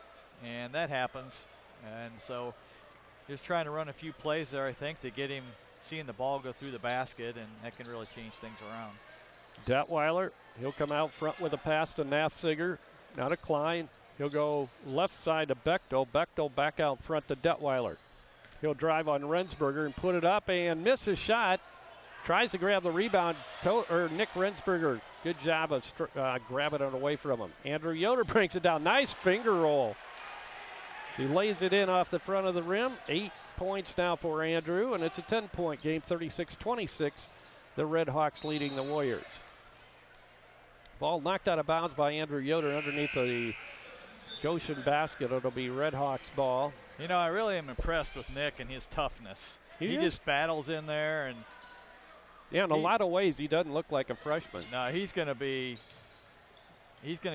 and that happens. And so just trying to run a few plays there, I think, to get him seeing the ball go through the basket, and that can really change things around. Detweiler, he'll come out front with a pass to Nafziger. Now to Klein. He'll go left side to Bechtel. Bechtel back out front to Detweiler. He'll drive on Rensberger and put it up and miss his shot. Tries to grab the rebound. Nick Rensberger, good job of grabbing it away from him. Andrew Yoder brings it down. Nice finger roll. He lays it in off the front of the rim. 8 points now for Andrew, and it's a 10-point game, 36-26. The Red Hawks leading the Warriors. Ball knocked out of bounds by Andrew Yoder underneath the Goshen basket. It'll be Red Hawks ball. You know, I really am impressed with Nick and his toughness. He just battles in there, and yeah, in a lot of ways, he doesn't look like a freshman. No, he's going to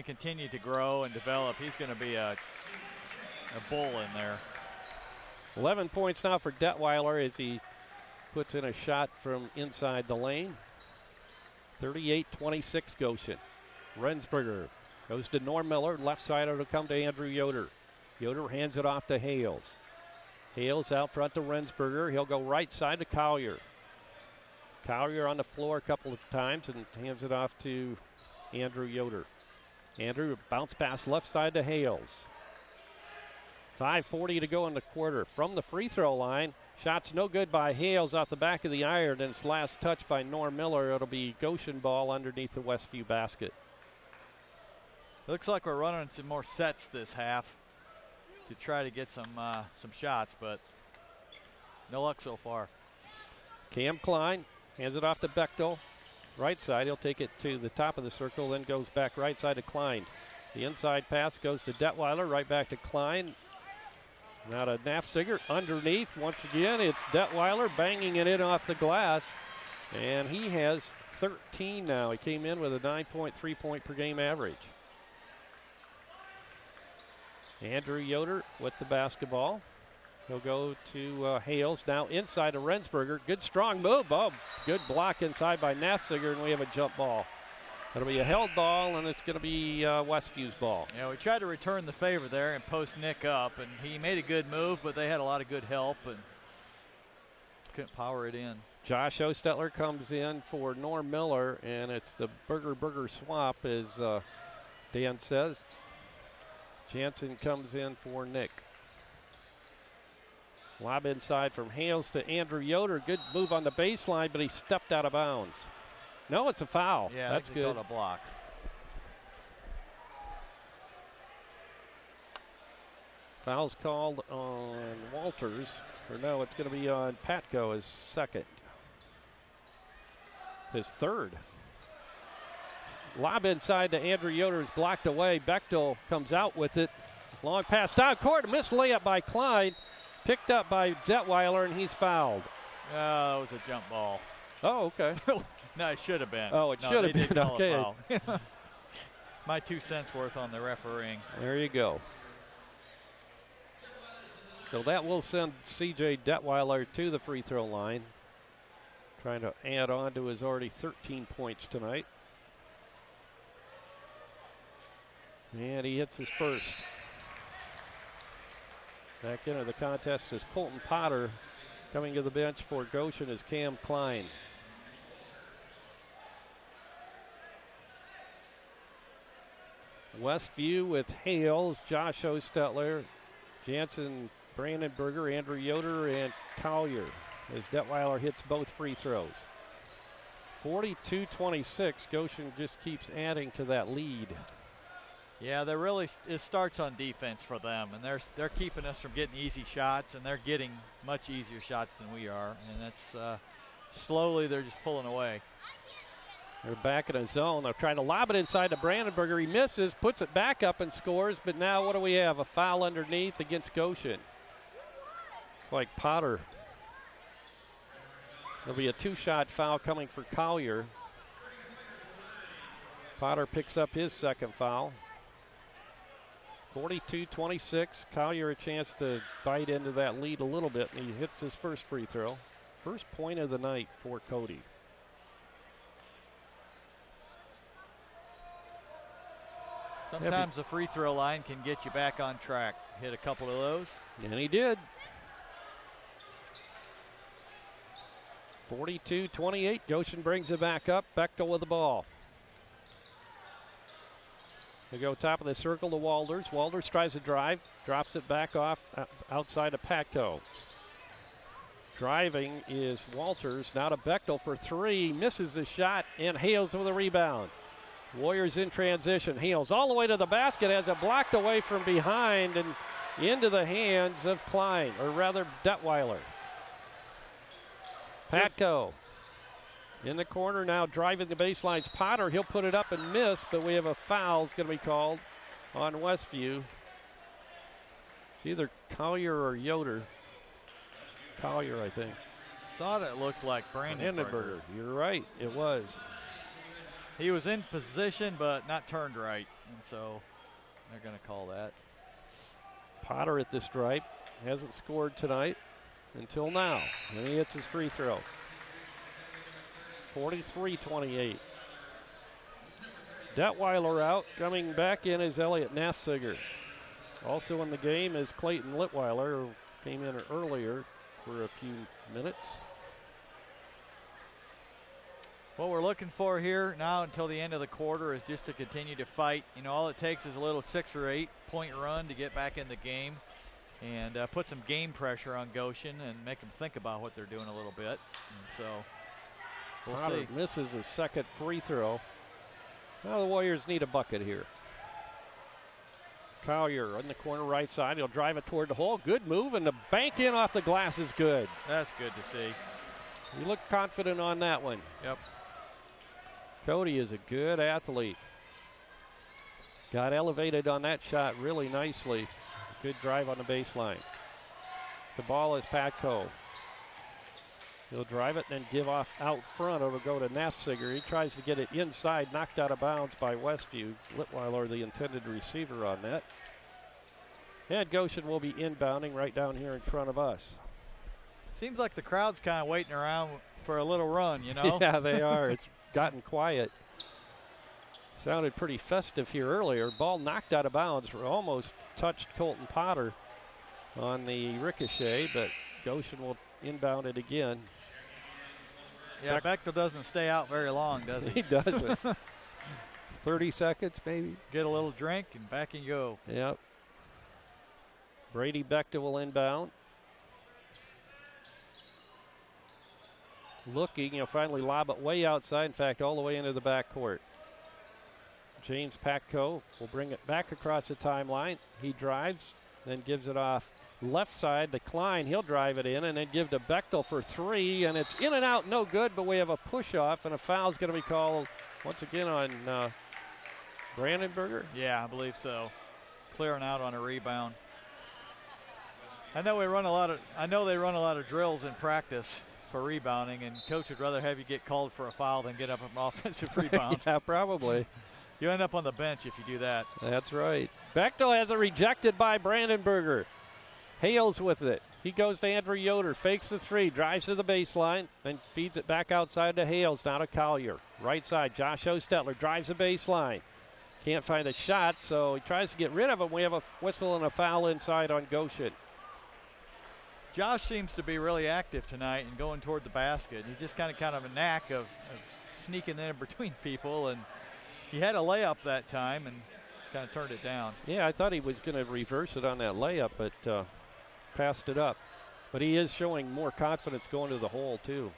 continue to grow and develop. He's going to be a bull in there. 11 points now for Detweiler as he puts in a shot from inside the lane. 38-26 Goshen. Rensberger goes to Norm Miller. Left side it'll come to Andrew Yoder. Yoder hands it off to Hales. Hales out front to Rensberger. He'll go right side to Collier. Collier on the floor a couple of times and hands it off to Andrew Yoder. Andrew bounce pass left side to Hales. 5:40 to go in the quarter. From the free throw line, shots no good by Hales off the back of the iron, and it's last touch by Norm Miller. It'll be Goshen ball underneath the Westview basket. Looks like we're running some more sets this half to try to get some shots, but no luck so far. Cam Klein hands it off to Bechtel. Right side, he'll take it to the top of the circle, then goes back right side to Klein. The inside pass goes to Detweiler, right back to Klein. Now to Nafziger underneath. Once again, it's Detweiler banging it in off the glass. And he has 13 now. He came in with a 9.3 point per game average. Andrew Yoder with the basketball. He'll go to Hales now inside to Rensberger. Good strong move. Oh, good block inside by Nafziger, and we have a jump ball. It'll be a held ball, and it's going to be Westview's ball. Yeah, we tried to return the favor there and post Nick up, and he made a good move, but they had a lot of good help and couldn't power it in. Josh Ostetler comes in for Norm Miller, and it's the burger swap, as Dan says. Jansen comes in for Nick. Lob inside from Hales to Andrew Yoder. Good move on the baseline, but he stepped out of bounds. No, it's a foul. Yeah, that's good. A block. Foul's called on Walters. Or no, it's going to be on Patko, his second. His third. Lob inside to Andrew Yoder is blocked away. Bechtel comes out with it. Long pass down court. Missed layup by Klein. Picked up by Detweiler, and he's fouled. That was a jump ball. Oh, okay. No, it should have been. Oh, it should have been. Okay. My 2 cents worth on the refereeing. There you go. So that will send C.J. Detweiler to the free throw line. Trying to add on to his already 13 points tonight. And he hits his first. Back into the contest is Colton Potter. Coming to the bench for Goshen is Cam Klein. Westview with Hales, Josh Ostetler, Jansen, Brandenburger, Andrew Yoder, and Collier as Detweiler hits both free throws. 42-26, Goshen just keeps adding to that lead. Yeah, it starts on defense for them, and they're keeping us from getting easy shots, and they're getting much easier shots than we are, and that's slowly they're just pulling away. They're back in a zone. They're trying to lob it inside to Brandenburger. He misses, puts it back up and scores, but now what do we have? A foul underneath against Goshen. It's like Potter. There'll be a 2-shot foul coming for Collier. Potter picks up his second foul. 42-26. Collier a chance to bite into that lead a little bit, and he hits his first free throw. First point of the night for Cody. Sometimes the free throw line can get you back on track. Hit a couple of those. And he did. 42-28. Goshen brings it back up. Bechtel with the ball. They go top of the circle to Walders. Walders tries to drive, drops it back off outside of Patko. Driving is Walters. Now to Bechtel for three. Misses the shot, and Hales with a rebound. Warriors in transition. Hales all the way to the basket, has it blocked away from behind and into the hands of Klein, or rather Detweiler. Patko in the corner now, driving the baseline's Potter. He'll put it up and miss, but we have a foul is going to be called on Westview. It's either Collier or Yoder. Collier, I think. Thought it looked like Brandenburger. You're right, it was. He was in position, but not turned right, and so they're going to call that. Potter at the stripe. Hasn't scored tonight until now. And he hits his free throw. 43-28. Detweiler out. Coming back in is Elliot Nafziger. Also in the game is Clayton Litweiler, who came in earlier for a few minutes. What we're looking for here now until the end of the quarter is just to continue to fight. You know, all it takes is a little 6 or 8 point run to get back in the game and put some game pressure on Goshen and make them think about what they're doing a little bit. And so we'll Potter see. Misses his second free throw. Now the Warriors need a bucket here. Collier on the corner right side. He'll drive it toward the hole. Good move, and the bank in off the glass is good. That's good to see. You look confident on that one. Yep. Cody is a good athlete. Got elevated on that shot really nicely. Good drive on the baseline. The ball is Patko. He'll drive it and then give off out front. It'll go to Nafziger. He tries to get it inside, knocked out of bounds by Westview. Litweiler, the intended receiver on that. And Goshen will be inbounding right down here in front of us. Seems like the crowd's kind of waiting around for a little run, you know? Yeah, they are. It's gotten quiet. Sounded pretty festive here earlier. Ball knocked out of bounds. Almost touched Colton Potter on the ricochet, but Goshen will inbound it again. Yeah, Bechtel doesn't stay out very long, does he? He doesn't. 30 seconds maybe. Get a little drink and back and go. Yep. Brady Bechtel will inbound. Looking, he'll finally lob it way outside, in fact, all the way into the backcourt. James Patko will bring it back across the timeline. He drives, then gives it off left side to Klein. He'll drive it in and then give to Bechtel for three, and it's in and out, no good, but we have a push-off, and a foul's going to be called once again on Brandenburger. Yeah, I believe so. Clearing out on a rebound. I know they run a lot of drills in practice for rebounding, and coach would rather have you get called for a foul than get up an offensive rebound. Yeah, probably. You end up on the bench if you do that. That's right. Bechtel has it rejected by Brandenburger. Hales with it. He goes to Andrew Yoder, fakes the three, drives to the baseline, then feeds it back outside to Hales, now to Collier. Right side, Josh Ostetler drives the baseline. Can't find a shot, so he tries to get rid of him. We have a whistle and a foul inside on Goshen. Josh seems to be really active tonight and going toward the basket. He's just kind of a knack of sneaking in between people, and he had a layup that time and kind of turned it down. Yeah, I thought he was going to reverse it on that layup, but passed it up. But he is showing more confidence going to the hole, too.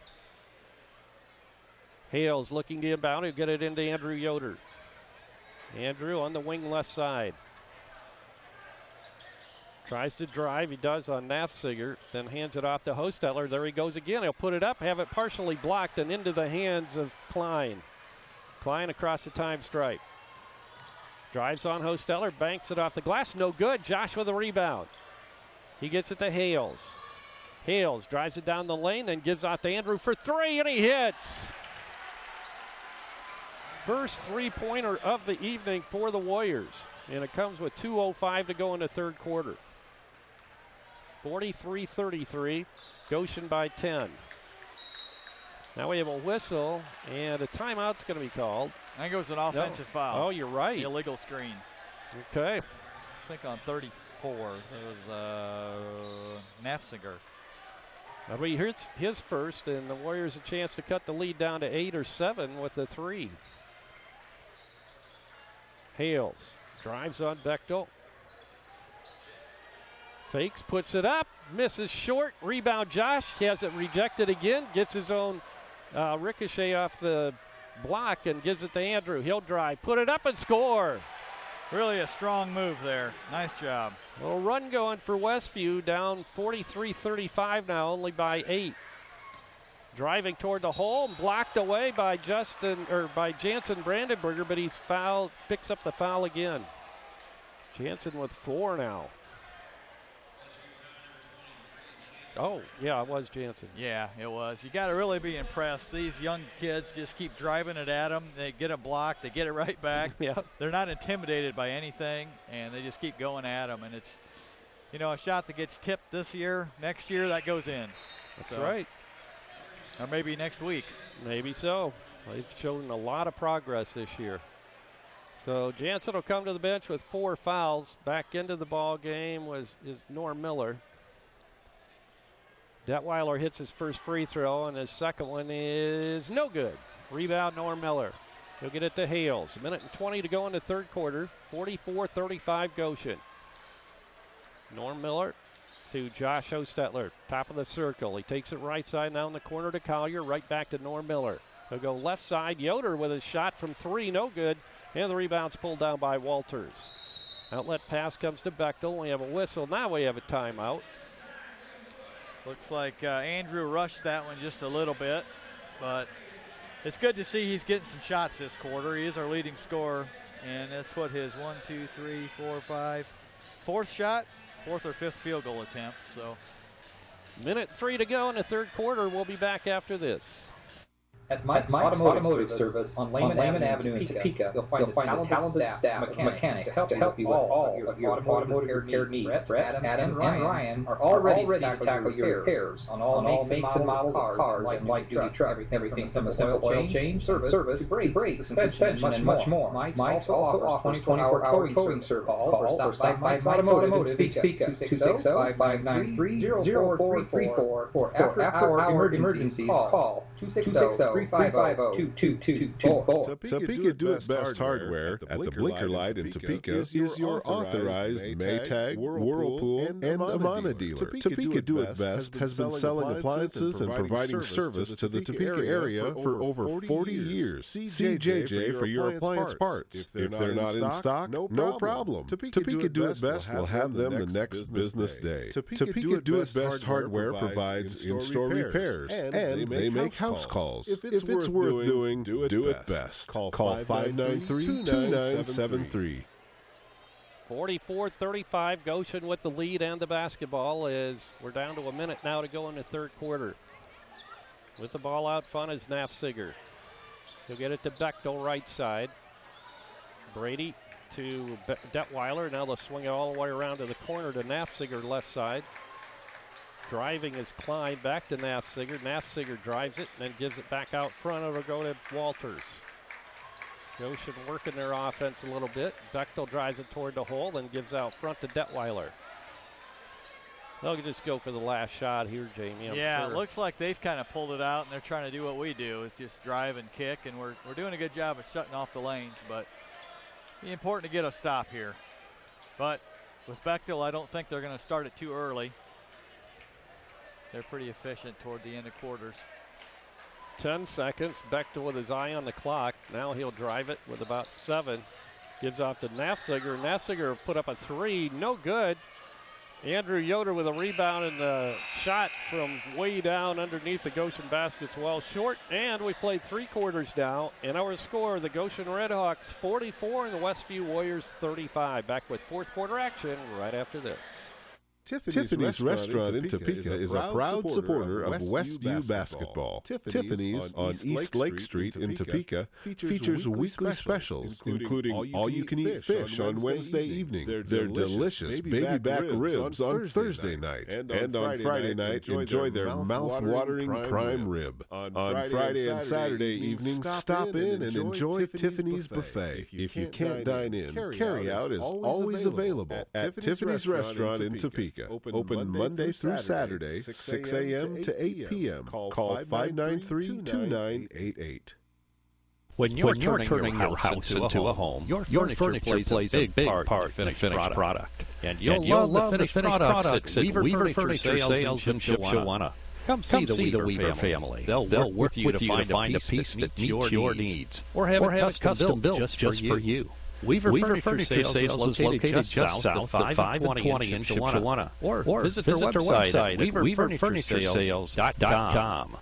Hales looking to inbound. He'll get it into Andrew Yoder. Andrew on the wing left side. Tries to drive. He does on Nafziger. Then hands it off to Hostetler. There he goes again. He'll put it up, have it partially blocked, and into the hands of Klein. Klein across the time stripe. Drives on Hostetler. Banks it off the glass. No good. Josh with a rebound. He gets it to Hales. Hales drives it down the lane, then gives out to Andrew for three, and he hits. First three-pointer of the evening for the Warriors. And it comes with 2:05 to go in the third quarter. 43-33, Goshen by 10. Now we have a whistle, and a timeout's going to be called. I think it was an offensive foul. Oh, you're right. The illegal screen. Okay. I think on 34, it was Nafziger. That'll be his first, and the Warriors a chance to cut the lead down to 8 or 7 with a three. Hales drives on Bechtel. Fakes, puts it up, misses short. Rebound Josh, he has it rejected again. Gets his own ricochet off the block and gives it to Andrew. He'll drive, put it up and score. Really a strong move there. Nice job. Little run going for Westview, down 43-35 now, only by 8. Driving toward the hole, blocked away by Jansen Brandenburger, but he's fouled, picks up the foul again. Jansen with 4 now. Oh, yeah, it was Jansen. Yeah, it was. You got to really be impressed. These young kids just keep driving it at them. They get a block, they get it right back. Yeah. They're not intimidated by anything, and they just keep going at them. And it's, you know, a shot that gets tipped this year, next year that goes in. That's right. Or maybe next week. Maybe so. They've shown a lot of progress this year. So Jansen will come to the bench with 4 fouls. Back into the ball game is Norm Miller. Detweiler hits his first free throw, and his second one is no good. Rebound, Norm Miller. He'll get it to Hales. 1:20 to go in the third quarter. 44-35 Goshen. Norm Miller to Josh Hostetler. Top of the circle. He takes it right side now in the corner to Collier. Right back to Norm Miller. He'll go left side. Yoder with a shot from 3. No good. And the rebound's pulled down by Walters. Outlet pass comes to Bechtel. We have a whistle. Now we have a timeout. Looks like Andrew rushed that one just a little bit, but it's good to see he's getting some shots this quarter. He is our leading scorer, and that's what his 1, 2, 3, 4, 5, 4th shot, 4th or 5th field goal attempt. So, 1:03 to go in the third quarter. We'll be back after this. At Mike's Automotive Service on Lehman Avenue in Topeka, you'll find a talented staff of mechanics to help you with all of your automotive repair needs. Brett, Adam, and Ryan are all ready to tackle your repairs on all makes and models of cars and light-duty trucks. Everything from a simple oil change, service, to brakes, suspension, and much more. Mike's also offers 24-hour towing service. Call or stop by Mike's Automotive in Topeka, 260-593-0434. For after-hour emergencies, call 260-350-2224. Topeka Do-It-Best Hardware at the Blinker Light in Topeka is your authorized Maytag, Whirlpool, and Amana dealer. Topeka Do-It-Best has been selling appliances and providing service to the Topeka area for over 40 years. See JJ for your appliance parts. If they're not in stock, no problem. Topeka Do-It-Best will have them the next business day. Topeka Do-It-Best Hardware provides in-store repairs, and they make house calls. If it's worth doing, do it best. Call 593-2973. 44-35, Goshen with the lead and the basketball as we're down to a minute now to go in the third quarter. With the ball out front is Nafziger. He'll get it to Bechtel right side. Brady to Detweiler. Now they'll swing it all the way around to the corner to Nafziger left side. Driving is Klein back to Nafziger. Nafziger drives it and then gives it back out front. It'll go to Walters. Goshen working their offense a little bit. Bechtel drives it toward the hole, then gives out front to Detweiler. They'll just go for the last shot here, Jamie. It looks like they've kind of pulled it out, and they're trying to do what we do, is just drive and kick, and we're doing a good job of shutting off the lanes, but it's important to get a stop here. But with Bechtel, I don't think they're going to start it too early. They're pretty efficient toward the end of quarters. 10 seconds. Bechtel with his eye on the clock. Now he'll drive it with about 7. Gives off to Nafziger. Nafziger put up a 3. No good. Andrew Yoder with a rebound and a shot from way down underneath the Goshen basket's well short. And we played 3 quarters now. And our score, the Goshen Redhawks 44 and the Westview Warriors 35. Back with fourth quarter action right after this. Tiffany's Restaurant in Topeka is a proud supporter of Westview basketball. Tiffany's on East Lake Street in Topeka features weekly specials, including all-you-can-eat fish on Wednesday evening, their delicious baby back ribs on Thursday night, and on Friday night, enjoy their mouth-watering prime rib. On Friday and Saturday evenings, stop in and enjoy Tiffany's buffet. If you can't dine in, carry-out is always available at Tiffany's Restaurant in Topeka. Open Monday through Saturday, 6 a.m. to 8 p.m. Call 593-2988. When you're turning your house into a home, your furniture plays a big part in the finished product. And you'll love the finished products at Weaver Furniture Sales in Shipshewana. Come see the Weaver family. They'll work with you to find a piece that meets your needs, or have it custom built just for you. Weaver Furniture Sales is located just south of 520 in Shipshewana. Or visit their website at weaverfurnituresales.com.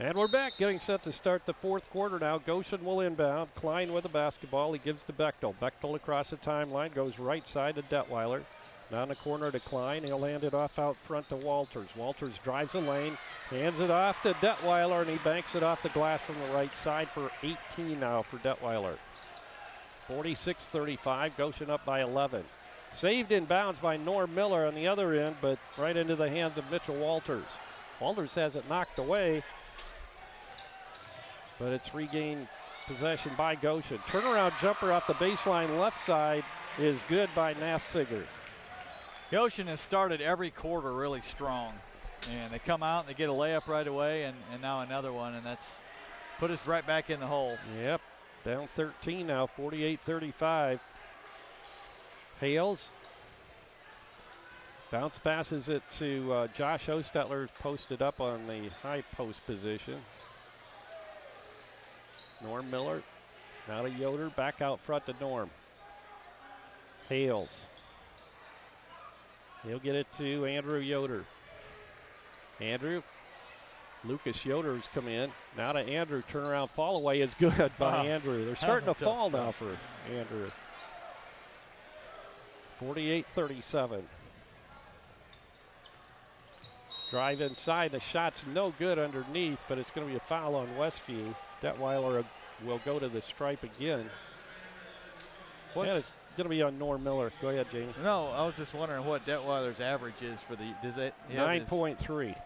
And we're back, getting set to start the fourth quarter now. Goshen will inbound. Klein with the basketball. He gives to Bechtel. Bechtel across the timeline, goes right side to Detweiler. Down the corner to Klein. He'll hand it off out front to Walters. Walters drives the lane, hands it off to Detweiler, and he banks it off the glass from the right side for 18 now for Detweiler. 46-35, Goshen up by 11. Saved in bounds by Norm Miller on the other end, but right into the hands of Mitchell Walters. Walters has it knocked away, but it's regained possession by Goshen. Turnaround jumper off the baseline left side is good by Nafziger. Goshen has started every quarter really strong. And they come out and they get a layup right away, and now another one, and that's put us right back in the hole. Yep, down 13 now, 48-35. Hales bounce passes it to Josh Ostetler, posted up on the high post position. Norm Miller, now to Yoder, back out front to Norm. Hales. He'll get it to Andrew Yoder. Andrew. Lucas Yoder's come in. Now to Andrew. Turnaround fall away is good by Andrew. They're starting to fall now for Andrew. 48-37. Drive inside. The shot's no good underneath, but it's going to be a foul on Westview. Detweiler will go to the stripe again. It's going to be on Norm Miller. Go ahead, Jamie. No, I was just wondering what Detweiler's average is for the. Does it 9.3?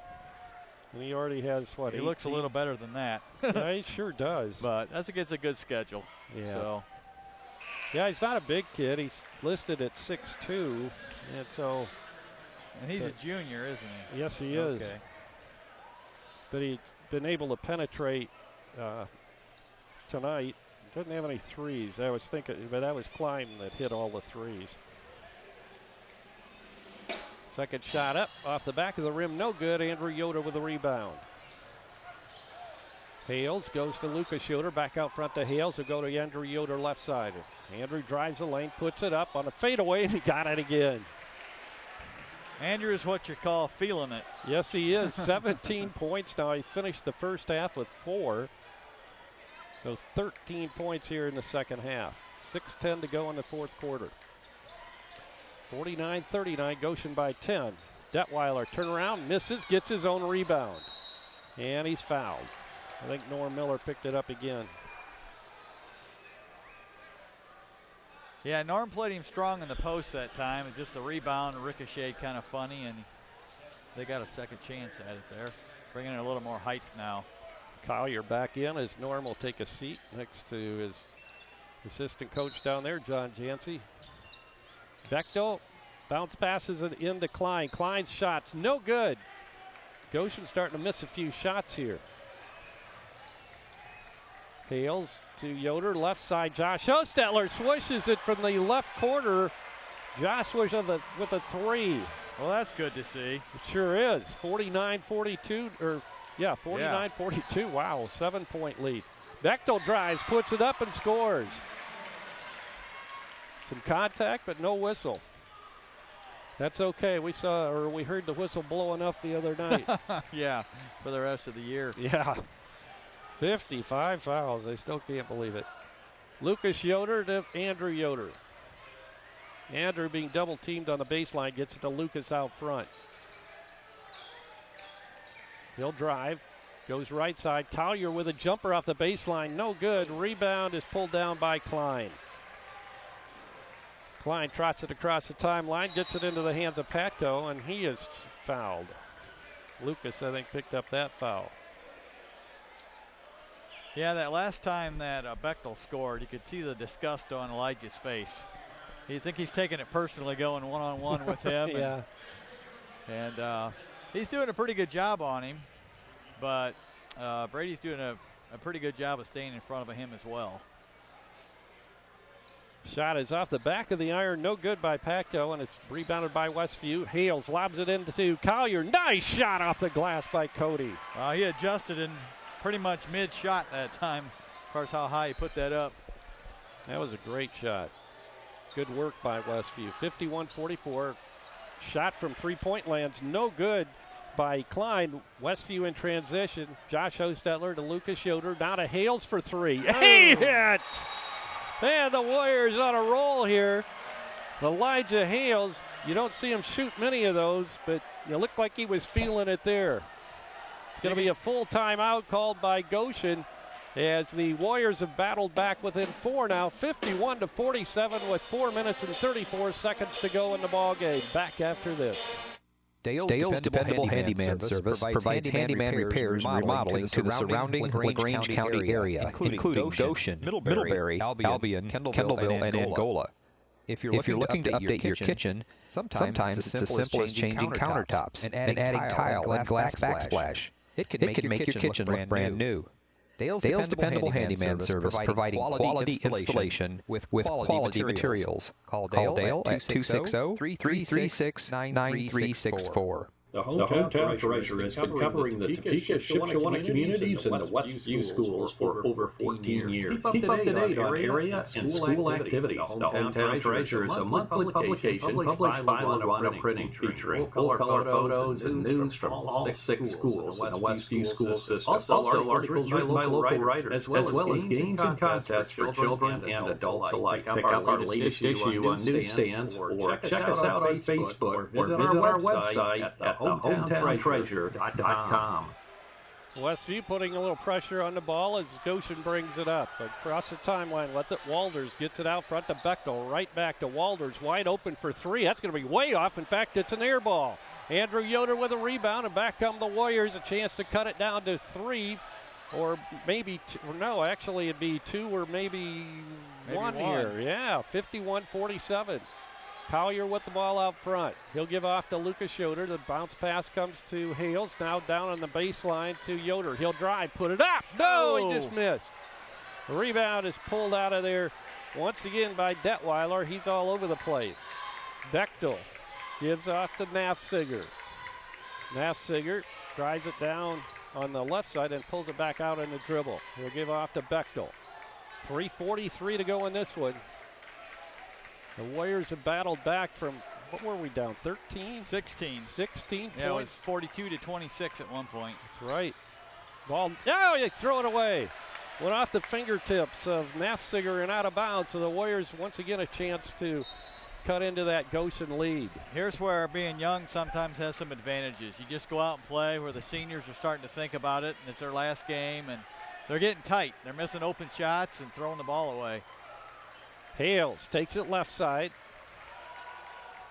And he already has what? He 18? looks a little better than that. Yeah, he sure does. But that's against a good schedule. Yeah. So. Yeah, he's not a big kid. He's listed at 6'2", and so. And he's a junior, isn't he? Yes, he is. Okay. But he's been able to penetrate tonight. Doesn't have any threes. I was thinking, but that was Klein that hit all the threes. Second shot up off the back of the rim, no good. Andrew Yoder with the rebound. Hales goes to Lucas Yoder, back out front to Hales. He'll go to Andrew Yoder left side. Andrew drives the lane, puts it up on a fadeaway, and he got it again. Andrew is what you call feeling it. Yes, he is. 17 points now. He finished the first half with 4. So 13 points here in the second half. 6:10 to go in the fourth quarter. 49-39, Goshen by 10. Detweiler turnaround, misses, gets his own rebound. And he's fouled. I think Norm Miller picked it up again. Yeah, Norm played him strong in the post that time. It's just a rebound, ricocheted kind of funny, and they got a second chance at it there. Bringing in a little more height now. Collier back in as Norm will take a seat next to his assistant coach down there, John Jancy. Bechtel bounce passes it into Klein. Klein's shot's no good. Goshen starting to miss a few shots here. Hales to Yoder, left side. Josh Ostetler swishes it from the left corner. Josh was with a three. Well, that's good to see. It sure is. 49-42, or yeah, 49-42. Wow, 7-point lead. Bechtel drives, puts it up, and scores. Some contact, but no whistle. That's okay. We heard the whistle blowing up the other night. Yeah, for the rest of the year. Yeah. 55 fouls. I still can't believe it. Lucas Yoder to Andrew Yoder. Andrew being double teamed on the baseline gets it to Lucas out front. He'll drive. Goes right side. Collier with a jumper off the baseline. No good. Rebound is pulled down by Klein. Klein trots it across the timeline. Gets it into the hands of Patko, and he is fouled. Lucas, I think, picked up that foul. Yeah, that last time that Bechtel scored, you could see the disgust on Elijah's face. You think he's taking it personally, going one-on-one with him. Yeah. And he's doing a pretty good job on him, but Brady's doing a a pretty good job of staying in front of him as well. Shot is off the back of the iron, no good by Pacto, and it's rebounded by Westview. Hales lobs it into Collier. Nice shot off the glass by Cody. He adjusted in pretty much mid-shot that time, as far as how high he put that up. That was a great shot. Good work by Westview. 51-44. Shot from three-point lands, no good by Klein. Westview in transition. Josh Hostetler to Lucas Yoder. Now to Hales for three. He hits! And the Warriors on a roll here. Elijah Hales, you don't see him shoot many of those, but it looked like he was feeling it there. It's going to be a full timeout called by Goshen as the Warriors have battled back within 4 now, 51-47 with 4 minutes and 34 seconds to go in the ball game. Back after this. Dale's Dependable Handyman Service provides handyman repairs and remodeling to the surrounding LaGrange County area, including Goshen, Middlebury, Albion, Kendallville, and Angola. If you're looking to update your kitchen, sometimes it's as simple as changing countertops and adding tile and glass backsplash. It can make your kitchen look brand new. Dale's Dependable Handyman Service providing quality installation with quality materials. Call Dale at 260-336-9364. The hometown treasurer has been covering the Topeka Shipshewana communities and the Westview schools for over 14 years. Keep up to date on area and school activities. The hometown treasurer is a monthly publication published by Laguna Printing, featuring color photos and news from all 6 schools in the Westview school system. Also, articles written by local writers, as well as games and contests for children and adults alike. Pick up our latest issue on newsstands or check us out on Facebook or visit our website at hometown.treasure.com. Westview putting a little pressure on the ball as Goshen brings it up. Across the timeline, Walders gets it out front to Bechtel. Right back to Walders, wide open for three. That's going to be way off. In fact, it's an air ball. Andrew Yoder with a rebound, and back come the Warriors. A chance to cut it down to 3, or maybe no, actually it'd be 2 or maybe one here. Yeah, 51-47. Collier with the ball out front. He'll give off to Lucas Yoder. The bounce pass comes to Hales. Now down on the baseline to Yoder. He'll drive, put it up. No, he just missed. The rebound is pulled out of there once again by Detweiler. He's all over the place. Bechtel gives off to Nafziger. Nafziger drives it down on the left side and pulls it back out in the dribble. He'll give off to Bechtel. 3:43 to go in this one. The Warriors have battled back from, what were we down, 13? 16. 16 Yeah, points. it was 42-26 at one point. That's right. Ball, oh, you throw it away. Went off the fingertips of Nafziger and out of bounds, so the Warriors once again a chance to cut into that Goshen lead. Here's where being young sometimes has some advantages. You just go out and play where the seniors are starting to think about it, and it's their last game, and they're getting tight. They're missing open shots and throwing the ball away. Hales takes it left side.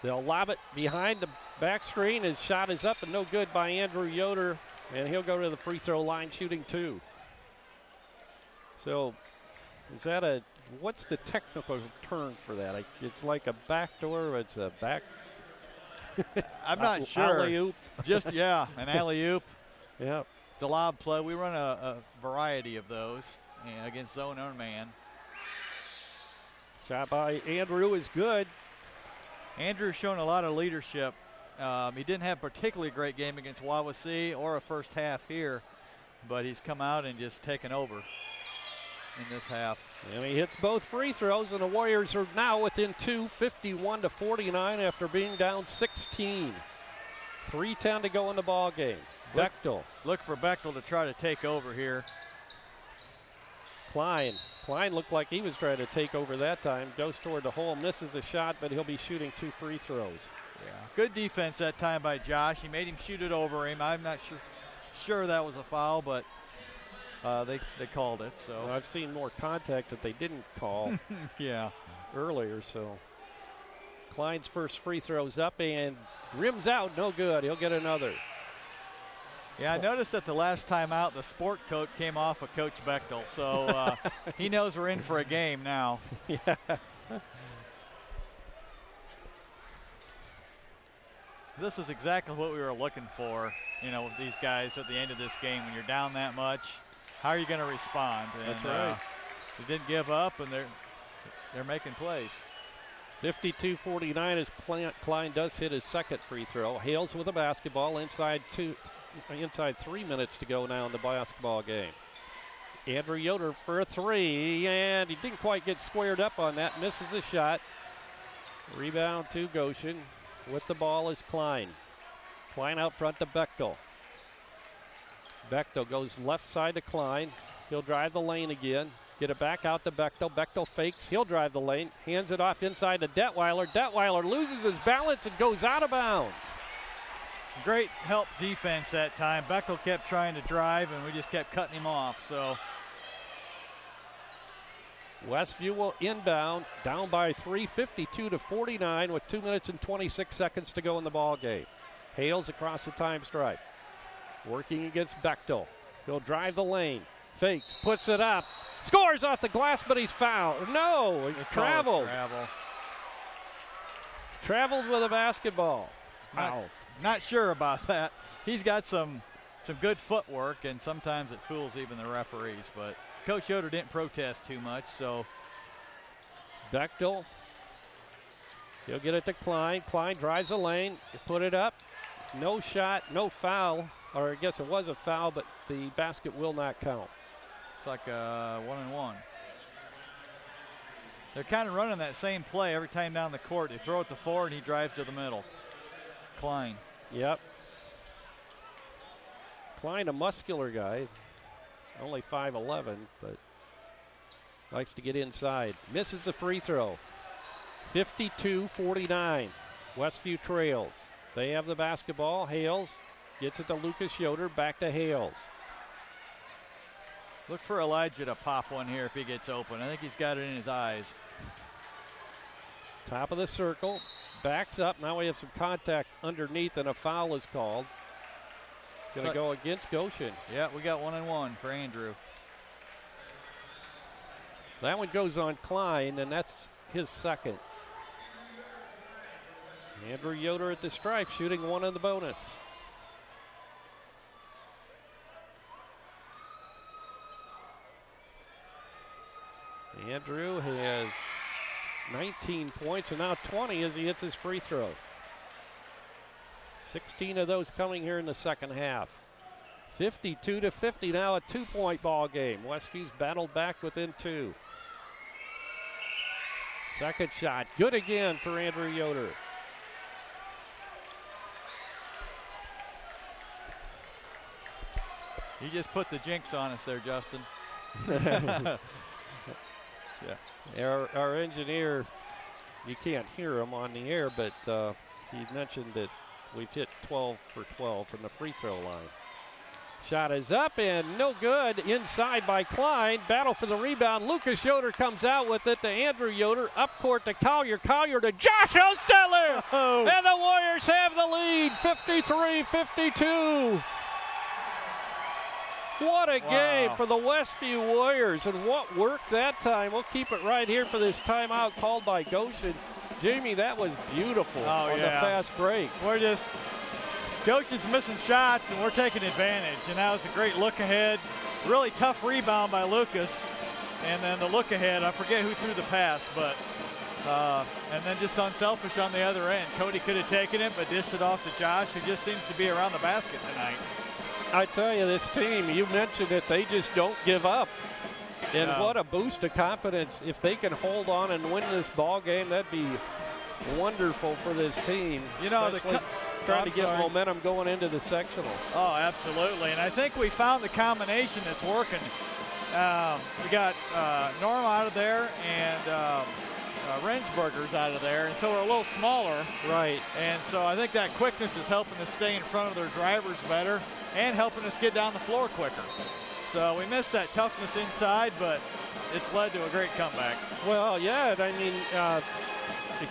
They'll lob it behind the back screen. His shot is up and no good by Andrew Yoder, and he'll go to the free throw line shooting 2. So is that a, what's the technical term for that? It's like a backdoor, it's a back. I'm not sure. Alley-oop. Just, yeah, an alley-oop. Yep. The lob play, we run a variety of those against zone or man. Shot by Andrew is good. Andrew's shown a lot of leadership. He didn't have a particularly great game against Wawasee or a first half here, but he's come out and just taken over in this half. And he hits both free throws, and the Warriors are now within 2, 51-49 after being down 16. 3:10 to go in the ball game. Bechtel. Look for Bechtel to try to take over here. Klein looked like he was trying to take over that time. Goes toward the hole, misses a shot, but he'll be shooting 2 free throws. Yeah, good defense that time by Josh. He made him shoot it over him. I'm not sure that was a foul, but they called it. So well, I've seen more contact that they didn't call. Yeah, earlier. So Klein's first free throw's up and rims out, no good. He'll get another. Yeah, I noticed that the last time out, the sport coat came off of Coach Bechtel, so he knows we're in for a game now. Yeah. This is exactly what we were looking for, with these guys at the end of this game. When you're down that much, how are you going to respond? And, That's right. They didn't give up, and they're making plays. 52-49 as Klein does hit his second free throw. Hales with a basketball inside 3 minutes to go now in the basketball game. Andrew Yoder for a three, and he didn't quite get squared up on that. Misses a shot. Rebound to Goshen. With the ball is Klein. Klein out front to Bechtel. Bechtel goes left side to Klein. He'll drive the lane again. Get it back out to Bechtel. Bechtel fakes. He'll drive the lane. Hands it off inside to Detweiler. Detweiler loses his balance and goes out of bounds. Great help defense that time. Bechtel kept trying to drive, and we just kept cutting him off. So Westview will inbound, down by 3, 52-49, with 2 minutes and 26 seconds to go in the ball game. Hales across the time stripe, working against Bechtel. He'll drive the lane, fakes, puts it up, scores off the glass, but he's fouled. No, he's traveled. Traveled with a basketball. Wow. Not sure about that. He's got some good footwork, and sometimes it fools even the referees, but Coach Yoder didn't protest too much, so. Bechtel, he'll get it to Klein. Klein drives the lane, put it up. No shot, no foul, or I guess it was a foul, but the basket will not count. It's like a 1-and-1. They're kind of running that same play every time down the court. They throw it to four, and he drives to the middle. Klein. Yep. Klein, a muscular guy, only 5'11", but likes to get inside. Misses the free throw. 52-49. Westview trails. They have the basketball. Hales gets it to Lucas Yoder. Back to Hales. Look for Elijah to pop one here if he gets open. I think he's got it in his eyes. Top of the circle. Backs up. Now we have some contact underneath, and a foul is called. Going to go against Goshen. Yeah, we got 1-and-1 for Andrew. That one goes on Klein, and that's his second. Andrew Yoder at the stripe, shooting one in the bonus. Andrew has 19 points and now 20 as he hits his free throw. 16 of those coming here in the second half. 52-50 now, a 2-point ball game. Westview's battled back within 2. Second shot, good again for Andrew Yoder. You just put the jinx on us there, Justin. Yeah. Our engineer, you can't hear him on the air, but he mentioned that we've hit 12 for 12 from the free throw line. Shot is up and no good. Inside by Klein. Battle for the rebound. Lucas Yoder comes out with it to Andrew Yoder. Up court to Collier. Collier to Josh Ostetler. Oh. And the Warriors have the lead, 53-52. What a game for the Westview Warriors, and what work that time. We'll keep it right here for this timeout called by Goshen. Jamie, that was beautiful on the fast break. Goshen's missing shots, and we're taking advantage, and that was a great look ahead. Really tough rebound by Lucas, and then the look ahead, I forget who threw the pass, but and then just unselfish on the other end. Cody could have taken it, but dished it off to Josh, who just seems to be around the basket tonight. I tell you, this team, you mentioned it, they just don't give up. And what a boost of confidence. If they can hold on and win this ball game, that'd be wonderful for this team. You know, trying to get momentum going into the sectional. Oh, absolutely. And I think we found the combination that's working. We got Norm out of there and Rensberger's out of there, and so we're a little smaller. Right. And so I think that quickness is helping us stay in front of their drivers better and helping us get down the floor quicker. So we missed that toughness inside, but it's led to a great comeback. Well, yeah, I mean,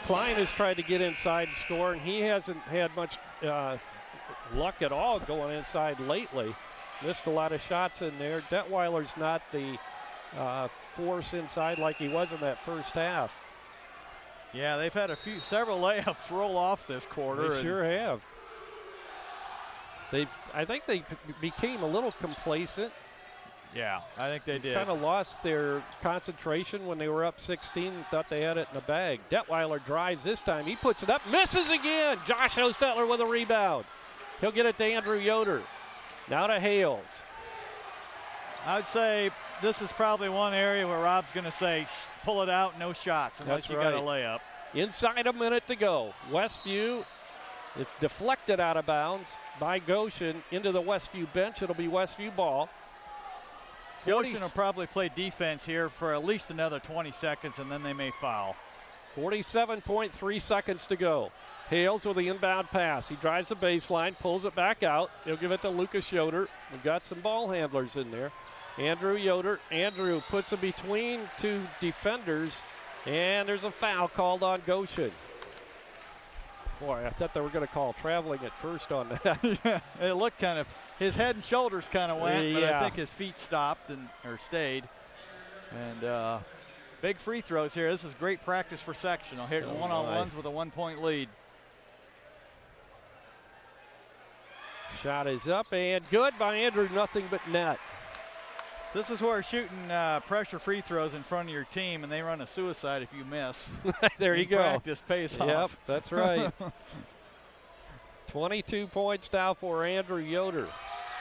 Klein has tried to get inside and score, and he hasn't had much luck at all going inside lately. Missed a lot of shots in there. Detweiler's not the force inside like he was in that first half. Yeah, they've had several layups roll off this quarter. They sure have. I think they became a little complacent. Yeah, I think they did. Kind of lost their concentration when they were up 16 and thought they had it in the bag. Detweiler drives this time. He puts it up, misses again. Josh Hostetler with a rebound. He'll get it to Andrew Yoder. Now to Hales. I'd say this is probably one area where Rob's going to say, pull it out, no shots, unless you got a layup. Inside a minute to go. Westview, it's deflected out of bounds by Goshen into the Westview bench. It'll be Westview ball. Goshen will probably play defense here for at least another 20 seconds, and then they may foul. 47.3 seconds to go. Hales with the inbound pass. He drives the baseline, pulls it back out. He'll give it to Lucas Yoder. We've got some ball handlers in there. Andrew Yoder. Andrew puts it between two defenders, and there's a foul called on Goshen. Boy, I thought they were going to call traveling at first on that. Yeah, it looked kind of, his head and shoulders kind of went, but I think his feet stopped or stayed. And big free throws here. This is great practice for sectional. Hitting one-on-ones with a 1-point lead. Shot is up and good by Andrew, nothing but net. This is where shooting pressure free throws in front of your team, and they run a suicide if you miss. There you go. Practice pays off. Yep, that's right. 22 points now for Andrew Yoder.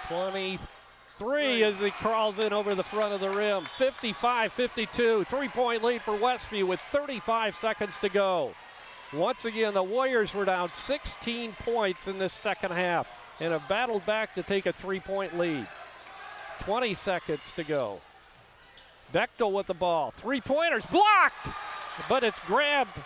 23 as he crawls in over the front of the rim. 55-52, 3-point lead for Westview with 35 seconds to go. Once again, the Warriors were down 16 points in this second half and have battled back to take a 3-point lead. 20 seconds to go. Bechtel with the ball. 3-pointers blocked, but it's grabbed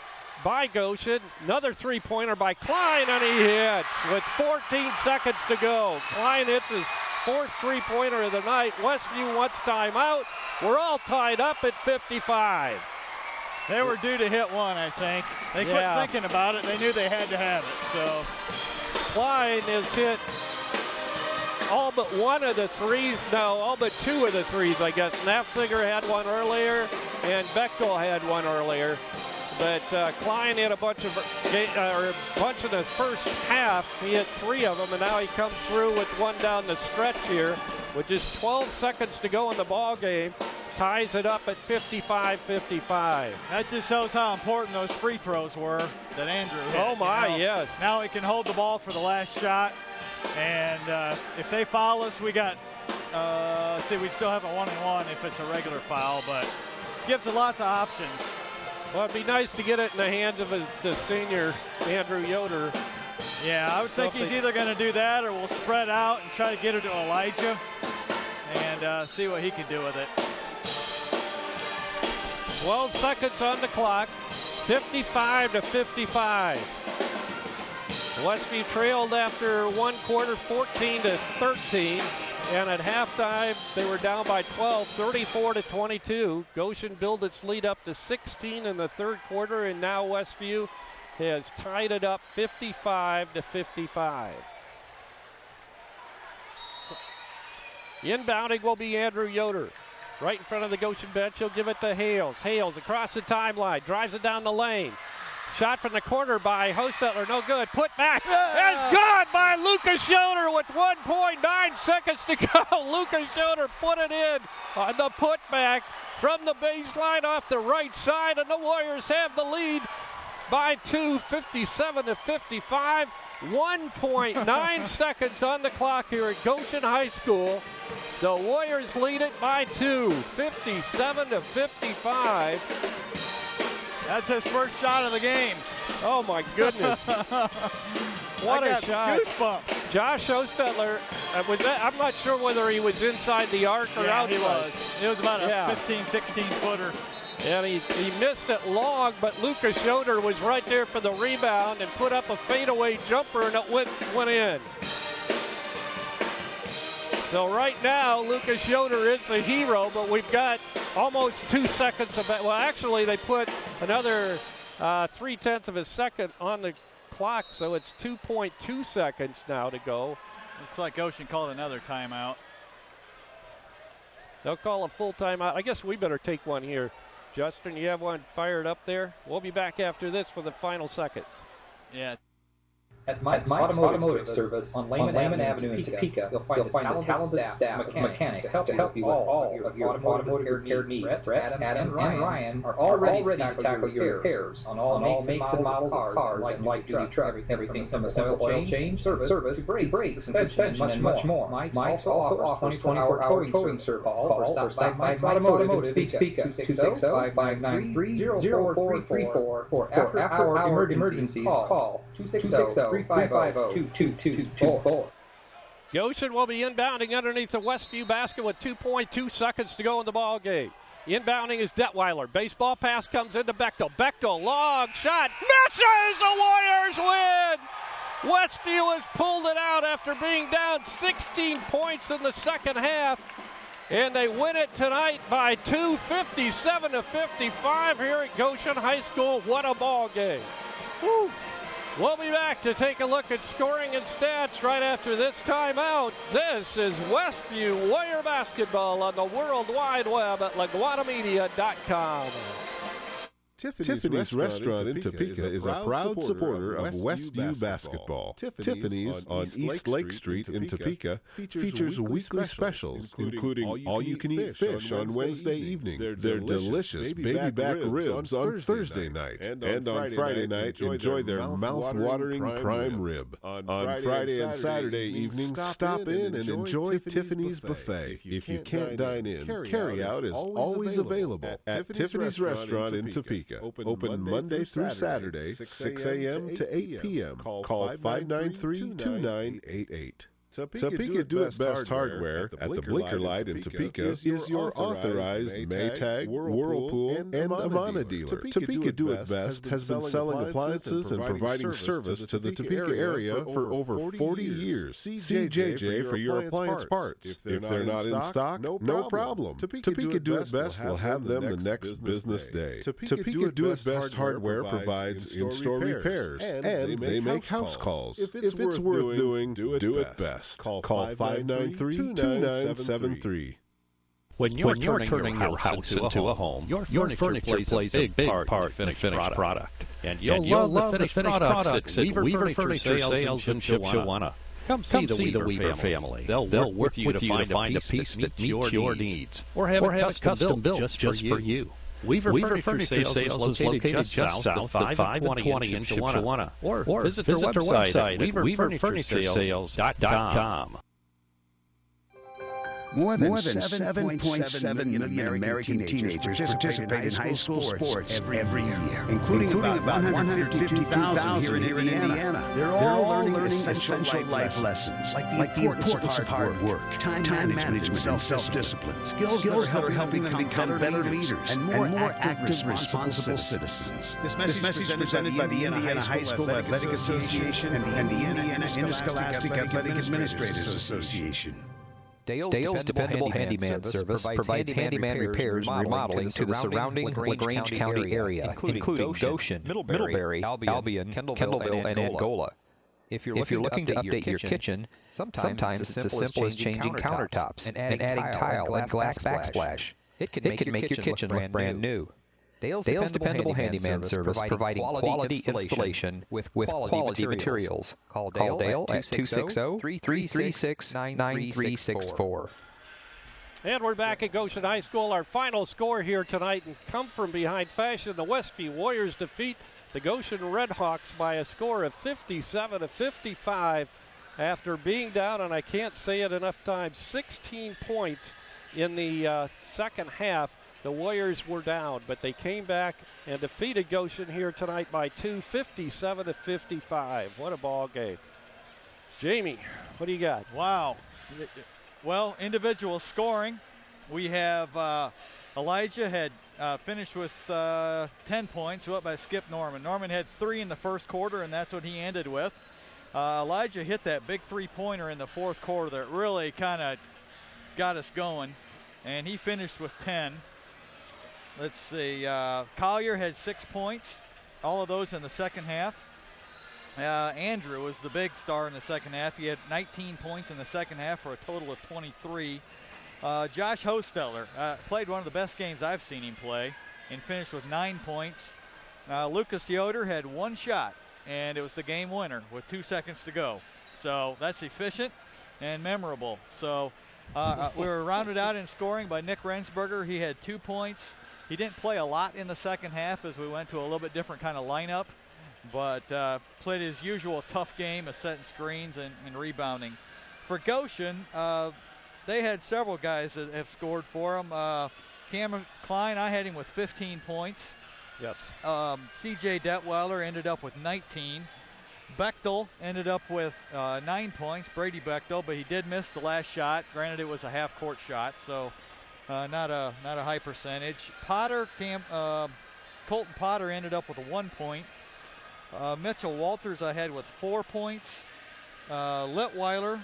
by Goshen. Another 3-pointer by Klein, and he hits with 14 seconds to go. Klein hits his fourth 3-pointer of the night. Westview wants timeout. We're all tied up at 55. They were due to hit one, I think. They quit thinking about it. They knew they had to have it. So Klein has hit all but one of the threes. No, all but two of the threes, I guess. Knapziger had one earlier, and Bechtel had one earlier. But Klein hit a bunch in the first half. He hit 3 of them, and now he comes through with one down the stretch here, with just 12 seconds to go in the ball game. Ties it up at 55-55. That just shows how important those free throws were that Andrew hit. Oh my, yes. Now he can hold the ball for the last shot. And if they foul us, we got, we still have a 1-and-1 if it's a regular foul, but gives us lots of options. Well, it'd be nice to get it in the hands of the senior, Andrew Yoder. Yeah, I would think he's either going to do that or we'll spread out and try to get it to Elijah and see what he can do with it. 12 seconds on the clock, 55-55. Westview trailed after one quarter, 14-13, and at halftime they were down by 12, 34-22. Goshen built its lead up to 16 in the third quarter, and now Westview has tied it up 55-55. Inbounding will be Andrew Yoder. Right in front of the Goshen bench, he'll give it to Hales. Hales across the timeline, drives it down the lane. Shot from the corner by Hostetler, no good. Put back, it's good by Lucas Yoder with 1.9 seconds to go. Lucas Yoder put it in on the putback from the baseline off the right side, and the Warriors have the lead by 2, 57-55. 1.9 seconds on the clock here at Goshen High School. The Warriors lead it by 2, 57-55. That's his first shot of the game. Oh my goodness. What a shot. Goosebumps. Josh Hostetler, I'm not sure whether he was inside the arc or outside. He was. It was about a 15, 16 footer. And he missed it long, but Lucas Yoder was right there for the rebound and put up a fadeaway jumper, and it went in. So right now, Lucas Yoder is the hero, but we've got almost 2 seconds of it. Well, actually, they put another 0.3 of a second on the clock, so it's 2.2 seconds now to go. Looks like Goshen called another timeout. They'll call a full timeout. I guess we better take one here. Justin, you have one fired up there? We'll be back after this for the final seconds. Yeah. At Mike's Automotive Service on Lehman Avenue in Topeka, you'll find a talented staff of mechanics to help you with all of your automotive repair needs. Brett, Adam, and Ryan are all ready to tackle your repairs on all makes and models of cars and light-duty truck. Everything from a simple oil change, service, to brakes, suspension, and much more. Mike's also offers 24-hour towing service. Call or stop by Mike's Automotive in Topeka, 260-593-0434. For after-hour emergencies, call 260-350-2224. Goshen will be inbounding underneath the Westview basket with 2.2 seconds to go in the ball game. Inbounding is Detweiler. Baseball pass comes into Bechtel. Bechtel, long shot, misses! The Warriors win! Westview has pulled it out after being down 16 points in the second half. And they win it tonight by 2, 57-55 here at Goshen High School. What a ball game. Woo. We'll be back to take a look at scoring and stats right after this timeout. This is Westview Warrior Basketball on the World Wide Web at LaGuanaMedia.com. Tiffany's Restaurant in Topeka is a proud supporter of Westview Basketball. Tiffany's on East Lake Street in Topeka features weekly specials, including all-you-can-eat fish on Wednesday evening, their delicious baby back ribs on Thursday night, and on Friday night, enjoy their mouth-watering prime rib. On Friday and Saturday evenings, stop in and enjoy Tiffany's Buffet. If you can't dine in, carry-out is always available at Tiffany's Restaurant in Topeka. Open Monday through Saturday, 6 a.m. to 8 p.m. Call 593-2988. Topeka Do-It-Best Hardware at the Blinker Light in Topeka is your authorized Maytag, Whirlpool, and Amana dealer. Topeka Do-It-Best has been selling appliances and providing service to the Topeka area for over 40 years. See JJ for your appliance parts. If they're not in stock, no problem. Topeka Do-It-Best will have them the next business day. Topeka Do-It-Best Hardware provides in-store repairs, and they make house calls. If it's worth doing, do it best. Call 593-2973. When you're turning your house into a home, your furniture plays a big part in the finished product. And you'll love the finished products at Weaver Furniture Sales in Shipshewana. Come see the Weaver family. They'll work with you to find a piece that meets your needs, or have it custom built just for you. Weaver Furniture Sales is located just south of 520 in Shipshewana. Or visit their website at weaverfurnituresales.com. More than 7.7 million American teenagers participate in high school sports every year, including about 152,000 here in Indiana. They're all learning essential life lessons, like the importance of hard work, time management, and self-discipline, skills that are helping them become better leaders and more active, responsible citizens. This message is presented by the Indiana High School Athletic Association and the Indiana Interscholastic Athletic Administrators Association. Dale's Dependable Handyman Service provides handyman repairs and remodeling to the surrounding LaGrange County area, including Goshen, Middlebury, Albion, Kendallville, and Angola. If you're looking to update your kitchen, sometimes it's as simple as changing countertops and adding tile and glass backsplash. It can make your kitchen look brand new. Dale's Dependable Handyman Service providing quality installation with quality materials. Call Dale at 260-336-9364. And we're back at Goshen High School. Our final score here tonight, and come from behind fashion, the Westview Warriors defeat the Goshen Redhawks by a score of 57-55 after being down, and I can't say it enough times, 16 points in the second half. The Warriors were down, but they came back and defeated Goshen here tonight by 2, 57-55. What a ball game. Jamie, what do you got? Wow. Well, individual scoring. We have Elijah had finished with 10 points, up by Skip Norman. Norman had 3 in the first quarter, and that's what he ended with. Elijah hit that big three-pointer in the fourth quarter that really kind of got us going, and he finished with 10. Let's see, Collier had 6 points, all of those in the second half. Andrew was the big star in the second half. He had 19 points in the second half for a total of 23. Josh Hosteller played one of the best games I've seen him play and finished with 9 points. Lucas Yoder had 1 shot and it was the game winner with 2 seconds to go. So that's efficient and memorable. So we were rounded out in scoring by Nick Rensberger. He had 2 points. He didn't play a lot in the second half as we went to a little bit different kind of lineup, but played his usual tough game of setting screens and rebounding. For Goshen, they had several guys that have scored for them. Cameron Klein, I had him with 15 points. Yes. C.J. Detweiler ended up with 19. Bechtel ended up with 9 points, Brady Bechtel, but he did miss the last shot. Granted, it was a half-court shot, so not a high percentage. Colton Potter ended up with 1 point. Mitchell Walters I had with 4 points. Litweiler,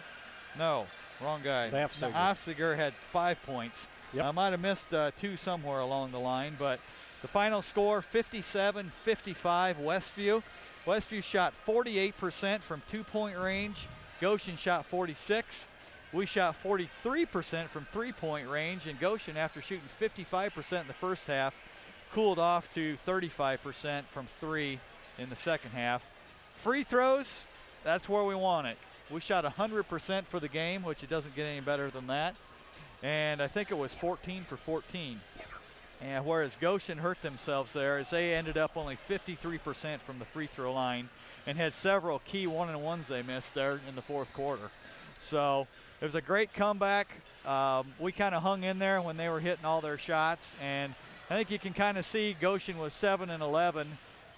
no, wrong guy. Afsiger had 5 points. Yep. I might have missed 2 somewhere along the line, but the final score, 57-55 Westview. Westview shot 48% from 2-point range. Goshen shot 46. We shot 43% from 3-point range, and Goshen, after shooting 55% in the first half, cooled off to 35% from 3 in the second half. Free throws, that's where we want it. We shot 100% for the game, which it doesn't get any better than that. And I think it was 14 for 14. And whereas Goshen hurt themselves there, as they ended up only 53% from the free throw line and had several key one-and-ones they missed there in the fourth quarter. So it was a great comeback. We kind of hung in there when they were hitting all their shots, and I think you can kind of see Goshen was 7-11.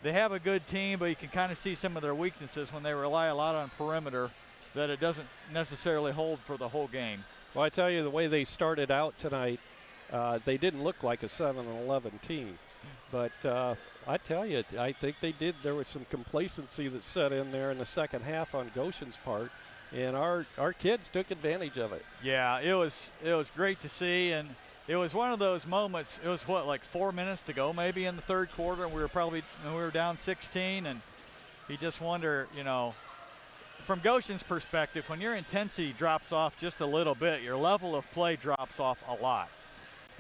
They have a good team, but you can kind of see some of their weaknesses when they rely a lot on perimeter, that it doesn't necessarily hold for the whole game. Well, I tell you, the way they started out tonight, they didn't look like a 7-11 team. But I tell you, I think they did. There was some complacency that set in there in the second half on Goshen's part, and our kids took advantage of it. Yeah, it was great to see, and it was one of those moments. It was like 4 minutes to go maybe in the third quarter, and we were down 16, and you just wonder, from Goshen's perspective, when your intensity drops off just a little bit, your level of play drops off a lot.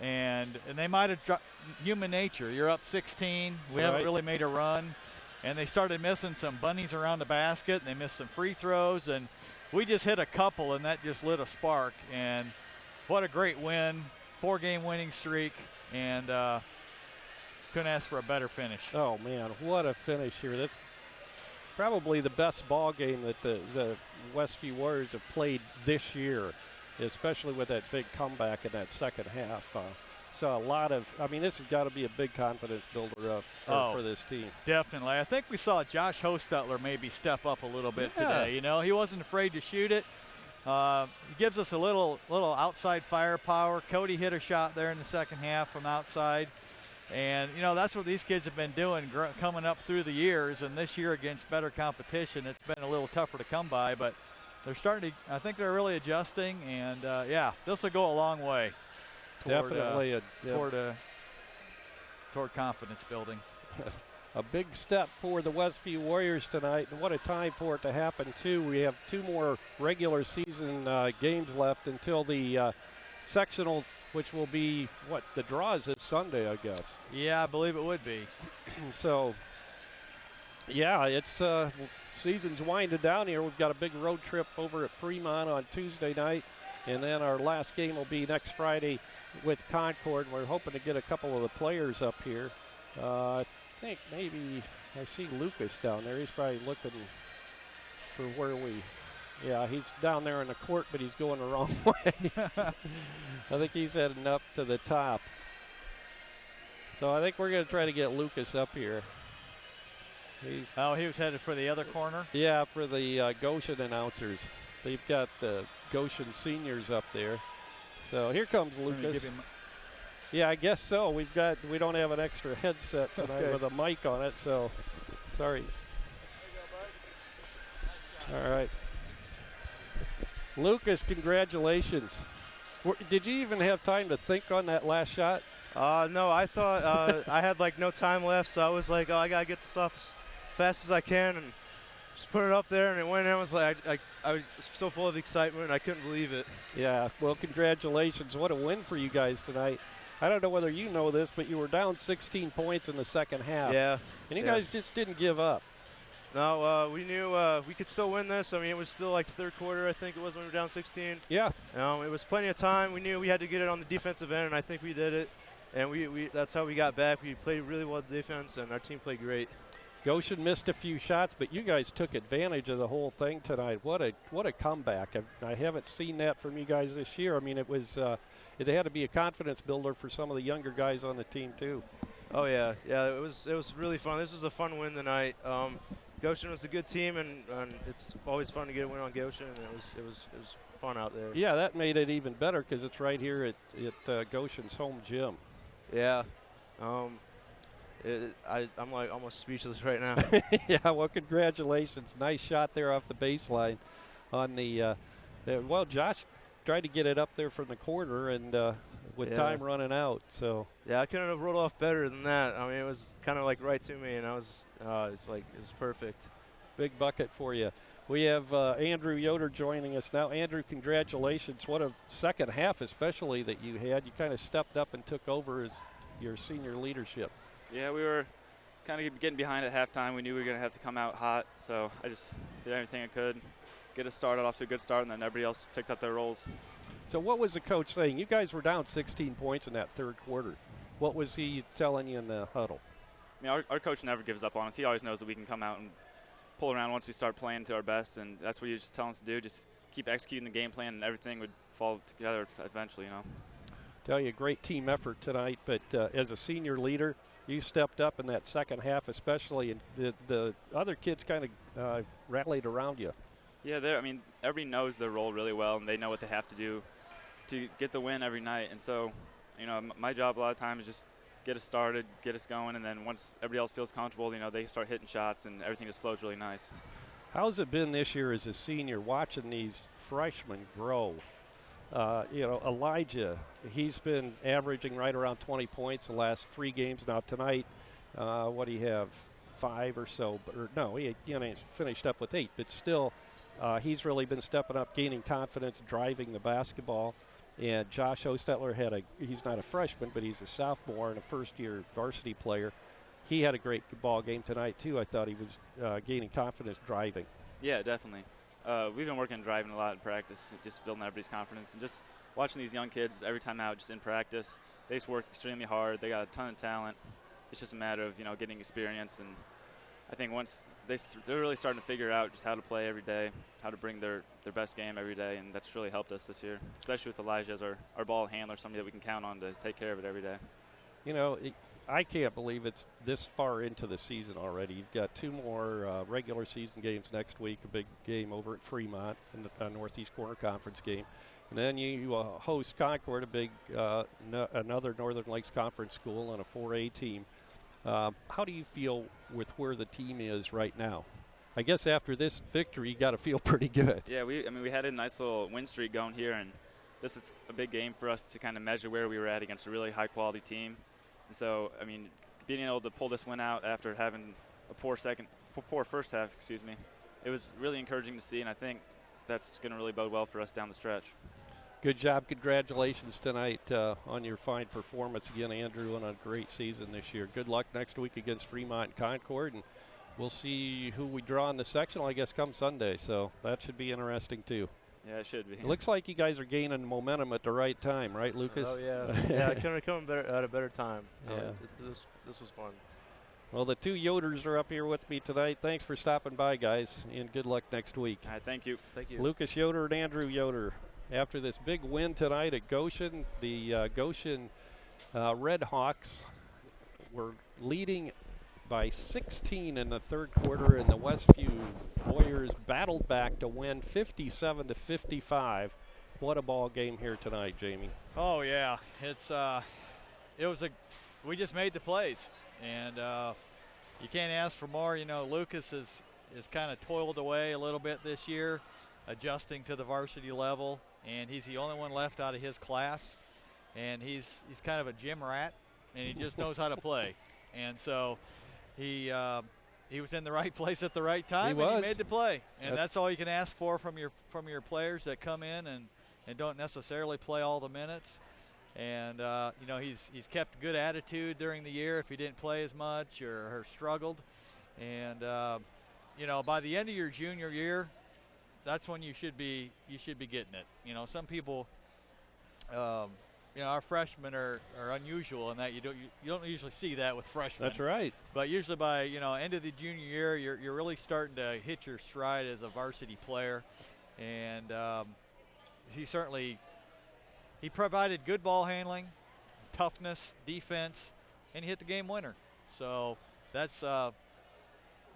And they might have dropped human nature. You're up 16. We haven't really made a run. And they started missing some bunnies around the basket, and they missed some free throws. And we just hit a couple, and that just lit a spark. And what a great win. 4-game winning streak. And couldn't ask for a better finish. Oh, man, what a finish here. That's probably the best ball game that the Westview Warriors have played this year, especially with that big comeback in that second half. So a lot of, this has got to be a big confidence builder for this team. Definitely. I think we saw Josh Hostetler maybe step up a little bit today. He wasn't afraid to shoot it. He gives us a little outside firepower. Cody hit a shot there in the second half from outside. And, that's what these kids have been doing coming up through the years. And this year against better competition, it's been a little tougher to come by. But they're starting to, I think they're really adjusting. And, this will go a long way toward confidence building. A big step for the Westview Warriors tonight. And what a time for it to happen, too. We have 2 more regular season games left until the sectional, which will be, the draw is this Sunday, I guess. Yeah, I believe it would be. So, yeah, it's season's winding down here. We've got a big road trip over at Fremont on Tuesday night, and then our last game will be next Friday with Concord. We're hoping to get a couple of the players up here. I think maybe I see Lucas down there. He's probably looking for where yeah, he's down there in the court, but he's going the wrong way. I think he's heading up to the top. So I think we're going to try to get Lucas up here. He was headed for the other corner? Yeah, for the Goshen announcers. They've got the Goshen seniors up there. So here comes Lucas. Yeah, I guess so. We don't have an extra headset tonight with a mic on it, so sorry. All right. Lucas, congratulations. Did you even have time to think on that last shot? No, I thought I had no time left, so I was like, I gotta get this off as fast as I can and just put it up there, and it went in. I was like, I was so full of excitement, I couldn't believe it. Yeah, well, congratulations. What a win for you guys tonight. I don't know whether you know this, but you were down 16 points in the second half. Yeah. And you guys just didn't give up. No, we knew we could still win this. I mean, it was still like third quarter, I think it was, when we were down 16. Yeah. It was plenty of time. We knew we had to get it on the defensive end, and I think we did it. And we that's how we got back. We played really well defense, and our team played great. Goshen missed a few shots, but you guys took advantage of the whole thing tonight. What a comeback! I haven't seen that from you guys this year. I mean, it had to be a confidence builder for some of the younger guys on the team too. Oh yeah, it was really fun. This was a fun win tonight. Goshen was a good team, and it's always fun to get a win on Goshen. And it was fun out there. Yeah, that made it even better because it's right here at Goshen's home gym. Yeah. I'm like almost speechless right now. Yeah, well, congratulations. Nice shot there off the baseline on the well, Josh tried to get it up there from the corner, and with time running out. So yeah, I couldn't have rolled off better than that. I mean, it was kind of like right to me, and it was perfect. Big bucket for you. We have Andrew Yoder joining us now. Andrew, congratulations. What a second half especially that you had. You kind of stepped up and took over as your senior leadership. Yeah, we were kind of getting behind at halftime. We knew we were going to have to come out hot, so I just did everything I could, get us started off to a good start, and then everybody else picked up their roles. So what was the coach saying? You guys were down 16 points in that third quarter. What was he telling you in the huddle? I mean, our coach never gives up on us. He always knows that we can come out and pull around once we start playing to our best, and that's what he was just telling us to do. Just keep executing the game plan, and everything would fall together eventually, you know. Tell you, a great team effort tonight, but as a senior leader, you stepped up in that second half especially, and the other kids kind of rallied around you. Yeah, I mean, everybody knows their role really well, and they know what they have to do to get the win every night. And so, you know, my job a lot of times is just get us started, get us going, and then once everybody else feels comfortable, you know, they start hitting shots, and everything just flows really nice. How's it been this year as a senior watching these freshmen grow? You know, Elijah, he's been averaging right around 20 points the last 3 games. Now tonight, what do you have, 5 or so? Or no, he finished up with 8, but still, he's really been stepping up, gaining confidence, driving the basketball. And Josh Hostetler he's not a freshman, but he's a sophomore and a first-year varsity player. He had a great ball game tonight, too. I thought he was gaining confidence driving. Yeah, definitely. We've been working on driving a lot in practice, just building everybody's confidence, and just watching these young kids every time out, just in practice. They just work extremely hard. They got a ton of talent. It's just a matter of, you know, getting experience, and I think once they're really starting to figure out just how to play every day, how to bring their best game every day, and that's really helped us this year, especially with Elijah as our ball handler, somebody that we can count on to take care of it every day. You know, I can't believe it's this far into the season already. You've got 2 more regular season games next week, a big game over at Fremont in the Northeast Corner Conference game. And then you host Concord, a big another Northern Lakes Conference school, and a 4A team. How do you feel with where the team is right now? I guess after this victory, you got to feel pretty good. Yeah, we had a nice little win streak going here, and this is a big game for us to kind of measure where we were at against a really high-quality team. And so, I mean, being able to pull this win out after having a poor first half, it was really encouraging to see, and I think that's going to really bode well for us down the stretch. Good job. Congratulations tonight on your fine performance again, Andrew, and a great season this year. Good luck next week against Fremont and Concord, and we'll see who we draw in the sectional, I guess, come Sunday. So that should be interesting, too. Yeah, it should be. It looks like you guys are gaining momentum at the right time, right, Lucas? Oh, yeah. Yeah, I couldn't have come at a better time. Yeah. This was fun. Well, the 2 Yoders are up here with me tonight. Thanks for stopping by, guys, and good luck next week. All right, thank you. Thank you. Lucas Yoder and Andrew Yoder. After this big win tonight at Goshen, the Goshen Red Hawks were leading by 16 in the third quarter, and the Westview Warriors battled back to win 57-55. What a ball game here tonight, Jamie. Oh yeah, we just made the plays, and you can't ask for more. You know, Lucas is kind of toiled away a little bit this year, adjusting to the varsity level, and he's the only one left out of his class, and he's kind of a gym rat, and he just knows how to play, and so he was in the right place at the right time, and he made the play, and that's all you can ask for from your players that come in and don't necessarily play all the minutes. And you know, he's kept good attitude during the year if he didn't play as much or struggled, and by the end of your junior year, that's when you should be getting it. Some people, our freshmen are unusual in that you don't usually see that with freshmen. That's right. But usually by end of the junior year, you're really starting to hit your stride as a varsity player, and he provided good ball handling, toughness, defense, and he hit the game winner. So that's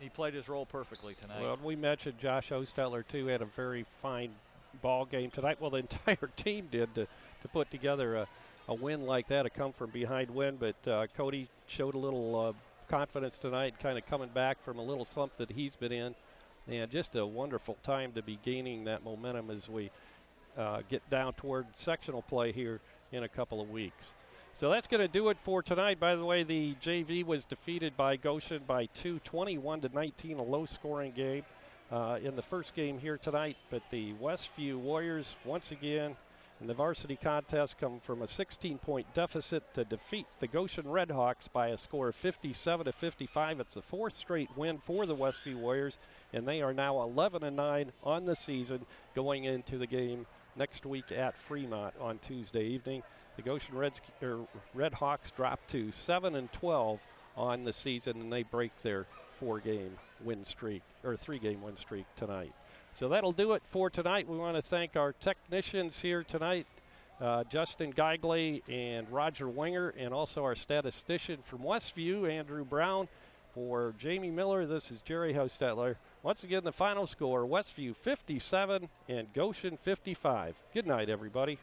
he played his role perfectly tonight. Well, we mentioned Josh Ostetler too had a very fine ball game tonight. Well, the entire team did to put together a win like that, a come from behind win. But Cody showed a little confidence tonight, kind of coming back from a little slump that he's been in, and just a wonderful time to be gaining that momentum as we get down toward sectional play here in a couple of weeks. So that's going to do it for tonight. By the way, the JV was defeated by Goshen by 21-19, a low-scoring game in the first game here tonight. But the Westview Warriors, once again, in the varsity contest, come from a 16-point deficit to defeat the Goshen Redhawks by a score of 57-55. It's the fourth straight win for the Westview Warriors, and they are now 11-9 on the season going into the game next week at Fremont on Tuesday evening. The Goshen Redhawks drop to 7-12 on the season, and they break their three-game win streak tonight. So that'll do it for tonight. We want to thank our technicians here tonight, Justin Geigley and Roger Winger, and also our statistician from Westview, Andrew Brown. For Jamie Miller, this is Jerry Hostetler. Once again, the final score, Westview 57 and Goshen 55. Good night, everybody.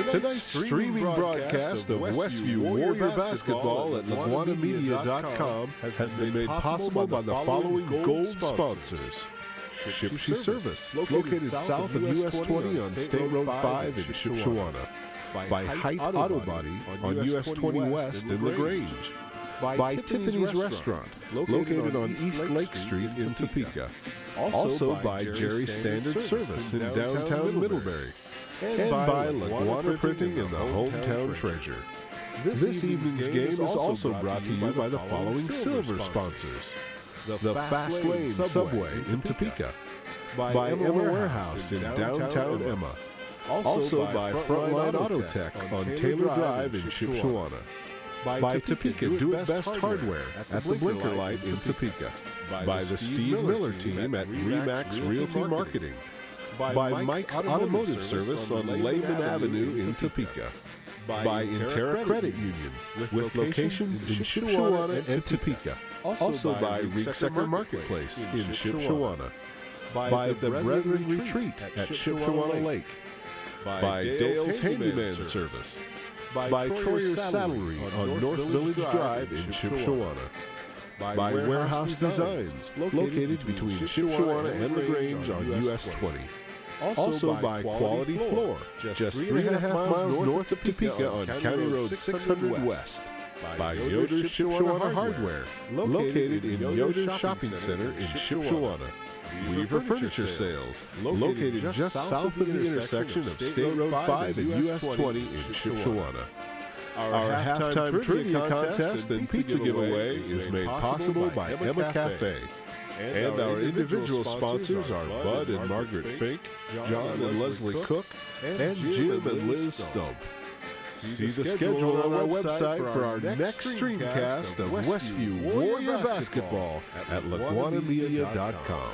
Tonight's streaming broadcast of Westview Warrior Basketball at LaguanaMedia.com has been made possible by the following gold sponsors. Shipshe Service, located south of US 20 on State Road 5 in Shipshewana. By Height Auto Body on US 20 West in LaGrange. By Tiffany's Restaurant, located on East Lake Street in Topeka. Also by Jerry Standard Service in downtown Middlebury. And by Laguana Printing and the Hometown Treasure. This evening's game is also brought to you by the following silver sponsors. The Fast Lane Subway in Topeka. By Emma Warehouse in downtown Emma. Also by Frontline Auto Tech on Taylor Drive in Shipshewana. By Topeka Do-It-Best Hardware at the Blinker Light in Topeka. By the Steve Miller team at Remax Realty Marketing. By Mike's Automotive Service on Lehman Avenue in Topeka. By Intera Credit Union with locations in Shipshewana and Topeka. Also by Reeksecker Marketplace in Shipshewana. By the Brethren Retreat at Shipshewana Lake. By Dale's Handyman Service. By Troyer's Saddlery on North Village Drive in Shipshewana. By Warehouse Designs, located between Shipshewana and LaGrange on US 20. Also by Quality Floor, just 3.5 miles north of Topeka on County Road 600 West. By Yoder's Shipshewana Hardware, located in Yoder's Shopping Center in Shipshewana. Weaver Furniture Sales, located just south of the intersection of State Road 5 and US 20 in Shipshewana. Our halftime trivia contest and pizza giveaway is made possible by Emma Cafe. And our individual sponsors are Bud and Margaret Fink, John and Leslie Cook, and Jim and Liz Stump. See the schedule on our website for our next streamcast of Westview Warrior Basketball at LaguanaMedia.com.